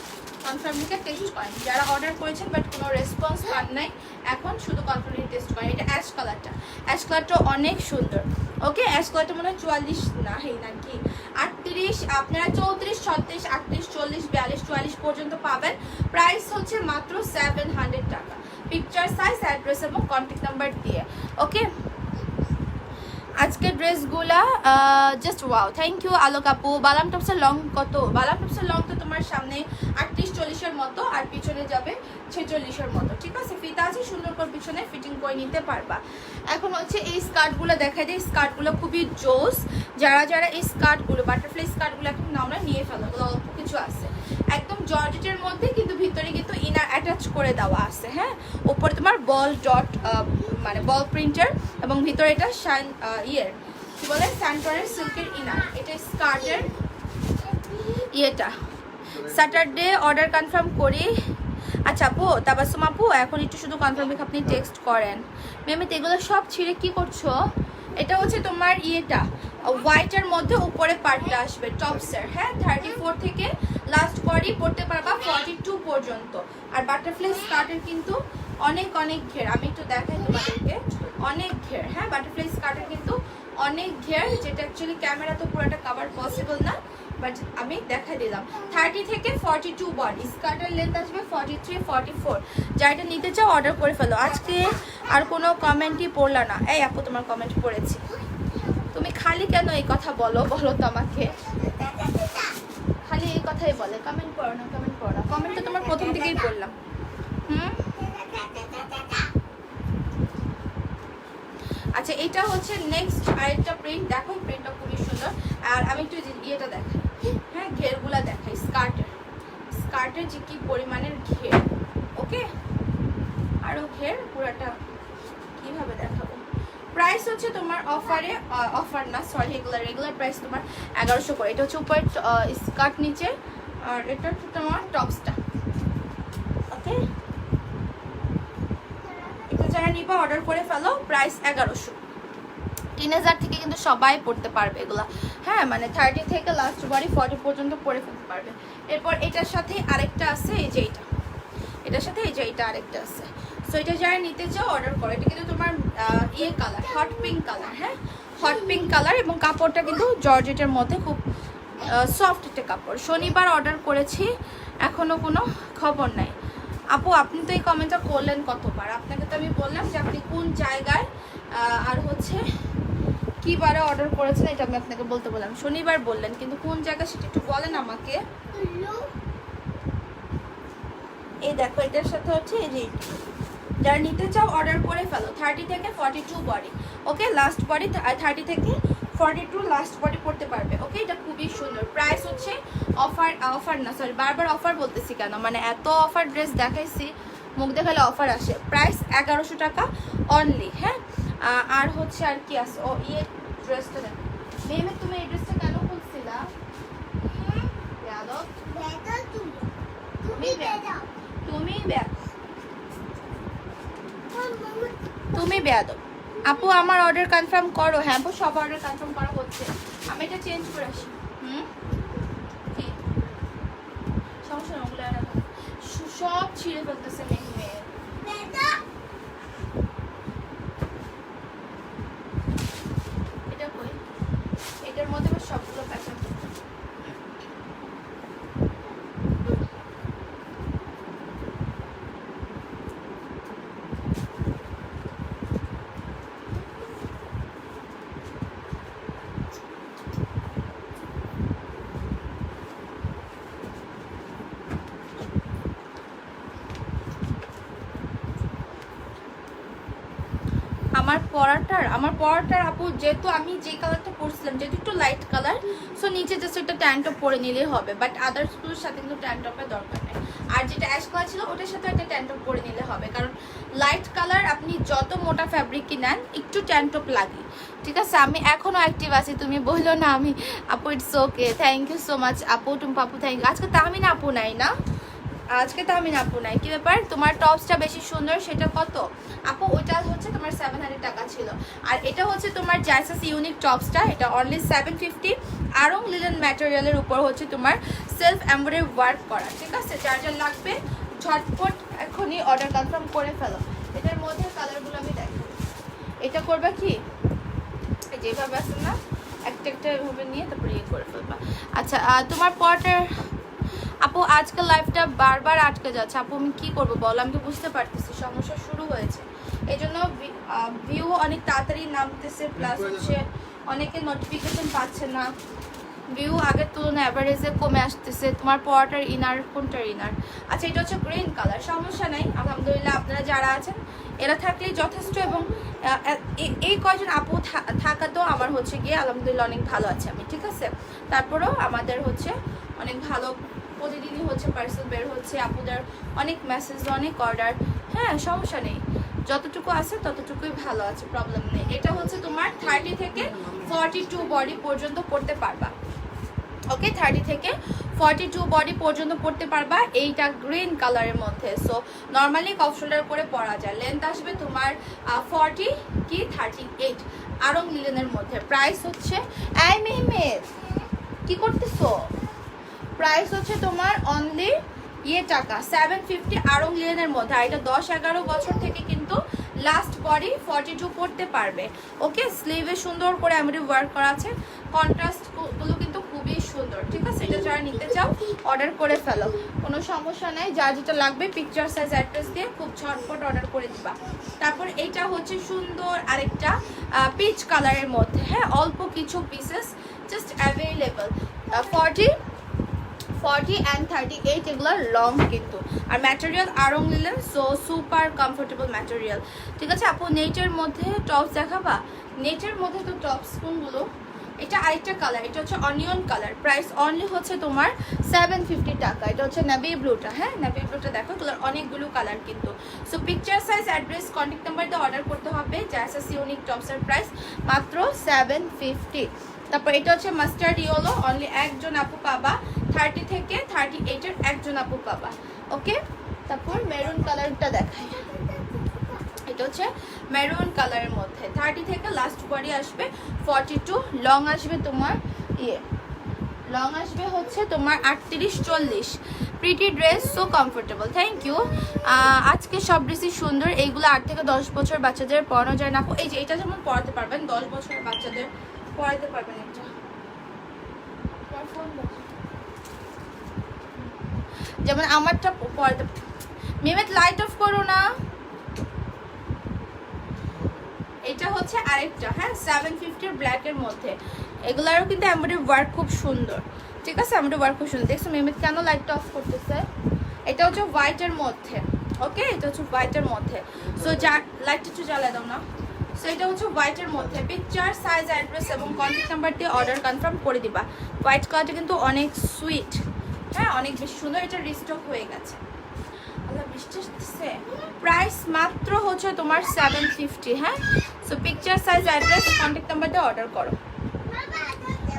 কনফার্ম লিখে টেক্সট করেন যারা অর্ডার করেছেন বাট কোনো রেসপন্স পান নাই। এখন শুধু কনফার্ম লিখে টেক্সট করেন। এটা অ্যাশ কালারটা, অ্যাশ কালারটা অনেক সুন্দর। ওকে অ্যাশ কালারটা মনে হয় 44 না, হেই নাকি 38, আপনারা 34, 36, 38, 40, 42, 44 পর্যন্ত পাবেন। প্রাইস হচ্ছে মাত্র 700 টাকা, পিকচার সাইজ অ্যাড্রেস এবং কন্ট্যাক্ট নাম্বার দিয়ে। ওকে আজকের ড্রেসগুলা জাস্ট ওয়াও, থ্যাংক ইউ আলোক আপু। বালাম টপসের লং কত? বালাম টপসের লং তো তোমার সামনে 38-40-এর মতো আর পিছনে যাবে 46-এর মতো, ঠিক আছে। ফিতা আছে সুন্দর করে, পিছনে ফিটিং করে নিতে পারবা। এখন হচ্ছে এই স্কার্টগুলো দেখা যায়, স্কার্টগুলো খুবই জোস। যারা যারা এই স্কার্টগুলো বাটারফ্লাই স্কার্টগুলো এখন আমরা নিয়ে ফেলো, এগুলো অল্প কিছু আছে, একদম জর্জেটের মধ্যে কিন্তু ভিতরে কিন্তু ইনার অ্যাটাচ করে দেওয়া আছে। হ্যাঁ উপরে তোমার বল ডট মানে বল প্রিন্টার এবং ভিতরে এটা শাইন ইয়ের কি বলে স্যান্টরের সিল্কের ইনার। এটা স্কার্টের ইয়েটা। স্যাটারডে অর্ডার কনফার্ম করি। আচ্ছা আপু তাবাসুম আপু এখন একটু শুধু কনফার্ম লিখে আপনি টেক্সট করেন। মেমিতে এগুলো সব ছিঁড়ে কি করছো? এটা হচ্ছে তোমার ইয়েটা হোয়াইটের মধ্যে উপরে পার্টটা আসবে টপসের। হ্যাঁ 34 থেকে লাস্ট বডি পড়তে পারবা 42 পর্যন্ত। আর বাটারফ্লাই স্কার্টের কিন্তু অনেক অনেক ঘের, আমি একটু দেখাই তোমাদেরকে, অনেক ঘের। হ্যাঁ বাটারফ্লাই স্কার্টের কিন্তু অনেক ঘের, যেটা অ্যাকচুয়ালি ক্যামেরা তো পুরোটা কভার পসিবল না, বাট আমি দেখাই দিলাম। 30 থেকে 42 বডি, স্কার্টের লেন্থ আসবে 43-44। যা এটা নিতে চাও অর্ডার করে ফেলো। আজকে আর কোনো কমেন্টই পড়লা না। এই আপু তোমার কমেন্ট পড়েছি, তুমি খালি কেন এই কথা বলো বলো তো আমাকে, খালি এই কথাই বলে। কমেন্ট পড়ো না, কমেন্ট পড়ো না, কমেন্ট তো তোমার প্রথম থেকেই পড়লাম। আচ্ছা এটা হচ্ছে নেক্সট আরেকটা প্রিন্ট, দেখো প্রিন্টটা খুবই সুন্দর। আর আমি একটু ইয়েটা দেখাই, হ্যাঁ ঘেরগুলা দেখাই, স্কার্টের যে কি পরিমাণের ঘের। ওকে আরো ঘের পুরাটা কি কিভাবে দেখাবো। প্রাইস হচ্ছে তোমার অফারে, অফার না সরি, রেগুলার প্রাইস তোমার 1100 করে। এটা হচ্ছে উপর স্কার্ট নিচে, আর এটা হচ্ছে তোমার টপসটা। ওকে, এটা যারা নিবা অর্ডার করে ফেলো, প্রাইস 1100। টিনেজার থেকে কিন্তু সবাই পড়তে পারবে এগুলা, হ্যাঁ মানে 30 থেকে লাস্ট বডি 40 পর্যন্ত পরে ফেলতে পারবে। এরপর এটার সাথে আরেকটা আছে, এই যে এটার সাথে এই যে এটা আরেকটা আছে। সো এটা যারা নিতে চাও অর্ডার করো। এটা কিন্তু তোমার ইয়ে কালার, হট পিঙ্ক কালার, হ্যাঁ হট পিঙ্ক কালার, এবং কাপড়টা কিন্তু জর্জেটের মধ্যে খুব সফট একটা কাপড়। শনিবার অর্ডার করেছি, এখনো কোনো খবর নাই। আপু আপনি তো এই কমেন্টটা করলেন কতবার, আপনাকে তো আমি বললাম যে আপনি কোন জায়গায় আর হচ্ছে কি বারে অর্ডার করেছেন, এটা আমি আপনাকে বলতে বললাম। শনিবার বললেন, কিন্তু কোন জায়গা সেটা একটু বলেন আমাকে। এই দেখো এটার সাথে হচ্ছে এই যে, যারা নিতে চাও অর্ডার করে ফেলো। 30 থেকে 42 বডি, ওকে লাস্ট বডি 30 থেকে 42 লাস্ট বডি পড়তে পারবে। ওকে, এটা খুবই সুন্দর। প্রাইস হচ্ছে অফার না সরি, বারবার অফার বলতেছি কেন, মানে এত অফার ড্রেস দেখাইছি, মুখ দেখালে অফার আসে। প্রাইস 1100 টাকা অনলি, হ্যাঁ। আর হচ্ছে আর কি আছে, ও ইয়ে ড্রেসটা দেখো মেমে, তুমি এই ড্রেসটা কেন খুলছিলা? তুমি বেয়াদব। আপু আমার অর্ডার কনফার্ম করো। হ্যাঁ আপু সব অর্ডার কনফার্ম করা হচ্ছে, আমি এটা চেঞ্জ করে আসি। কি সমস্যা না, ওগুলো আর সব ছিঁড়ে ফেলতেছে মেয়ে। এটা কই, এটার মধ্যে সবগুলো প্যাটার্ন। আমার পরাটার আপু, যেহেতু আমি যে কালারটা পরছিলাম যেহেতু একটু লাইট কালার, সো নিচে জাস্ট একটা ট্যান টপ পরে নিলেই হবে, বাট আদার্সগুলোর সাথে কিন্তু ট্যান টপের দরকার নেই। আর যেটা অ্যাশ কালার ছিল ওটার সাথে একটা ট্যান টপ পরে নিলে হবে, কারণ লাইট কালার আপনি যত মোটা ফ্যাব্রিকই নেন একটু ট্যান টপ লাগে। ঠিক আছে, আমি এখনও অ্যাক্টিভ আছি, তুমি বললো না আমি। আপু it's okay, thank you so much আপু, তুমি পাপু থ্যাংক ইউ। আজকে তাহমিন আপু নাই না, আজকে তাহমিন আপু নাই। কি ব্যাপার, তোমার টপসটা বেশি সুন্দর, সেটা কত আপু? ওইটা হচ্ছে তোমার 700 টাকা ছিল। আর এটা হচ্ছে তোমার জাইসাস ইউনিক টপসটা, এটা অনলি 750। আরং লিলেন ম্যাটেরিয়ালের উপর হচ্ছে তোমার সেলফ এমব্রয়ডারি ওয়ার্ক করা। ঠিক আছে, যার যার লাগবে ঝটপট এখনই অর্ডার কনফার্ম করে ফেলো। এটার মধ্যে কালারগুলো আমি দেখাই। এটা করবা কি, যেভাবে আছে না একটা একটা এভাবে নিয়ে তারপরে ইয়ে করে ফেলবা। আচ্ছা তোমার পটার আপু আজকাল লাইফটা বারবার আটকে যাচ্ছে আপু, আমি কি করবো বলো? আমি তো বুঝতে পারতেছি সমস্যা শুরু হয়েছে, এই জন্য ভিউ অনেক তাড়াতাড়ি নামতেছে, প্লাস হচ্ছে অনেকে নোটিফিকেশন পাচ্ছে না, ভিউ আগের তুলনায় অ্যাভারেজে কমে আসতেছে। তোমার পরাটার ইনার কোনটার ইনার? আচ্ছা এটা হচ্ছে গ্রিন কালার, সমস্যা নাই আলহামদুলিল্লাহ। আপনারা যারা আছেন এরা থাকলেই যথেষ্ট, এবং এই কয়জন আপু থাকাতেও আমার হচ্ছে গিয়ে আলহামদুলিল্লাহ অনেক ভালো আছে আমি। ঠিক আছে, তারপরেও আমাদের হচ্ছে অনেক ভালো, প্রতিদিনই হচ্ছে পার্সেল বের হচ্ছে, আপুদের অনেক মেসেজ, অনেক অর্ডার, হ্যাঁ সমস্যা নেই, যতটুকু আছে ততটুকুই ভালো আছে, প্রবলেম নেই। এটা হচ্ছে তোমার 30 থেকে 42 বডি পর্যন্ত পড়তে পারবা। ওকে, 30 থেকে 42 বডি পর্যন্ত পড়তে পারবা এইটা গ্রিন কালারের মধ্যে। সো নর্মালি কফ শোল্ডার করে পরা যায়। লেন্থ আসবে তোমার 40 কি 38 আরং লিলেনের মধ্যে। প্রাইস হচ্ছে এই মেহমেদ কি করতেছো, প্রাইস হচ্ছে তোমার অনলি টাকা 750 আরং লিলেনের মধ্যে। আর এটা 10-11 বছর থেকে কিন্তু লাস্ট বডি 42 পড়তে পারবে। ওকে, স্লিভে সুন্দর করে এমব্রয়ডারি ওয়ার্ক করা আছে, কন্ট্রাস্ট গুলো কিন্তু খুবই সুন্দর। ঠিক আছে, এটা যারা নিতে চাও অর্ডার করে ফেলো, কোনো সমস্যা নাই। যার যেটা লাগবে পিকচার সাইজ অ্যাড্রেস দিয়ে খুব ঝটপট অর্ডার করে দিবা। তারপর এইটা হচ্ছে সুন্দর আরেকটা পিচ কালারের মধ্যে, হ্যাঁ অল্প কিছু পিসেস জাস্ট অ্যাভেলেবল, 40 and 38 এগুলো লং কিন্তু, আর material Aarong linen, so super comfortable material. ঠিক আছে আপু, নেটের মধ্যে টপস দেখাবা? নেটের মধ্যে তো টপস কোনগুলো এটা আরেকটা কালার, এটা হচ্ছে অনিয়ন কালার, প্রাইস অনলি হচ্ছে তোমার 750 টাকা। এটা হচ্ছে নেভি ব্লুটা, হ্যাঁ নেভি ব্লুটা দেখো, কালার অনেকগুলো কালার কিন্তু। So picture size, address, contact number দিয়ে অর্ডার করতে হবে। জাসাস ইউনিক টপসের প্রাইস মাত্র 750। তারপর এটা হচ্ছে মাস্টার্ড ইয়েলো, অনলি একজন আপু পাবা, 30 থেকে 38-এর একজন আপু পাবা। ওকে, তারপর মেরুন কালারটা দেখাই। এটা হচ্ছে মেরুন কালারের মধ্যে 30 থেকে লাস্ট বডি আসবে 42, লং আসবে তোমার লং আসবে হচ্ছে তোমার 38-40। Pretty dress, so comfortable, thank you. আজকে সব ড্রেসই সুন্দর, এইগুলো 8 থেকে 10 বছর বাচ্চাদের পরানো যায় না। এই যে এটা যেমন পরাতে পারবেন, 10 বছরের বাচ্চাদের পরাতে পারবেন। এটা যেমন আমারটা পরাতে। মেমেত লাইট অফ করো না। এটা হচ্ছে আরেকটা, হ্যাঁ 750 ব্ল্যাকের মধ্যে। এগুলারও কিন্তু এমব্রয়ডারি ওয়ার্ক খুব সুন্দর, ঠিক আছে, এমব্রয়ডারি ওয়ার্ক খুব সুন্দর। দেখছো মেমেত কেন লাইটটা অফ করতেছে? এটা হচ্ছে হোয়াইটের মধ্যে, ওকে, এটা হচ্ছে হোয়াইটের মধ্যে। সো যা লাইটটা একটু জ্বালা দাও না। সো এটা হচ্ছে হোয়াইটের মধ্যে। পিকচার, সাইজ, অ্যাড্রেস এবং কন্ট্যাক্ট নাম্বার দিয়ে অর্ডার কনফার্ম করে দিবা। হোয়াইট কালারটা কিন্তু অনেক সুইট, হ্যাঁ অনেক বেশি সুন্দর। এটা রিস্টক হয়ে গেছে। প্রাইস মাত্র হচ্ছে তোমার 750, হ্যাঁ। So picture, size, address, contact number দিয়ে অর্ডার করো।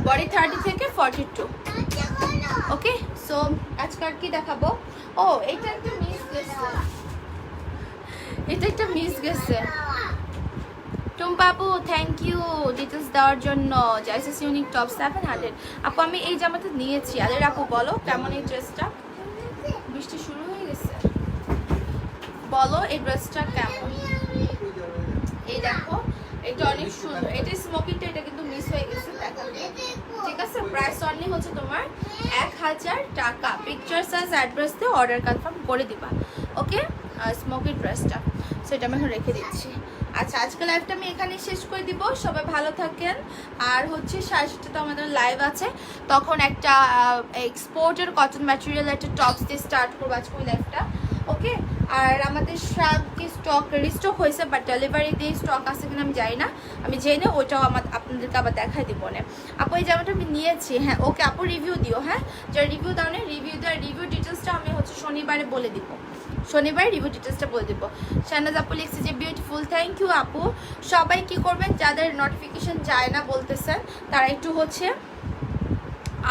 বডি 30 থেকে 42, ওকে। সো আজকাল কি দেখাবো? ও এটা একটা মিস গেছে, এটা একটা মিস গেছে। টুম্পাপু থ্যাংক ইউ ডিটেলস দেওয়ার জন্য। জাইসাস ইউনিক টপ 700 আপু, আমি এই জামাটা নিয়েছি। আলের আপু বলো কেমন এই ড্রেসটা? বৃষ্টি শুরু হয়ে গেছে, বলো এই ড্রেসটা কেমন? এই দেখো, এটা অনেক সুন্দর। এটা স্মোকিংটা, এটা কিন্তু মিস হয়ে গেছে, দেখো, ঠিক আছে। প্রাইস অনলি হচ্ছে তোমার 1000 টাকা। পিকচার, সাইজ, অ্যাড্রেস দিয়ে অর্ডার কনফার্ম করে দিবা, ওকে। স্মোকি ড্রেসটা, সো এটা আমি এখন রেখে দিচ্ছি। আচ্ছা, আজকে লাইভটা আমি এখানেই শেষ করে দিব। সবাই ভালো থাকেন। আর হচ্ছে 7:30 তো আমাদের লাইভ আছে, তখন একটা এক্সপোর্টের কটন ম্যাটেরিয়াল একটা টপস দিয়ে স্টার্ট করবো আজকে ওই লাইভটা, ওকে। আর আমাদের সব কি স্টক রিস্টক হয়েছে, বাট ডেলিভারি দিয়ে স্টক আছে কিনা আমি জানি না, আমি জেনে ওইটাও আপনাদেরকে আবার দেখাই দিব না। আপু এই জামাটা আমি নিয়েছি, হ্যাঁ ওকে আপু রিভিউ দিও, হ্যাঁ যারা রিভিউ দাও না রিভিউ দেওয়ার রিভিউ ডিটেলসটা আমি হচ্ছে শনিবারে বলে দিব, শনিবার রিভিউ ডিটেলসটা বলে দিব। শাহনাজ আপু লিখছে যে বিউটিফুল, থ্যাংক ইউ আপু। সবাই কি করবেন, যাদের নোটিফিকেশন যায় না বলতেছেন, তারা একটু হচ্ছে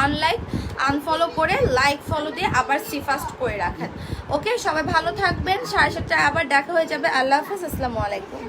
আনলাইক আনফলো করে লাইক ফলো দিয়ে আবার সিফাস্ট করে রাখেন, ওকে। সবাই ভালো থাকবেন। 7:30টায় আবার দেখা হয়ে যাবে। আল্লাহ হাফেজ, আসসালামু আলাইকুম।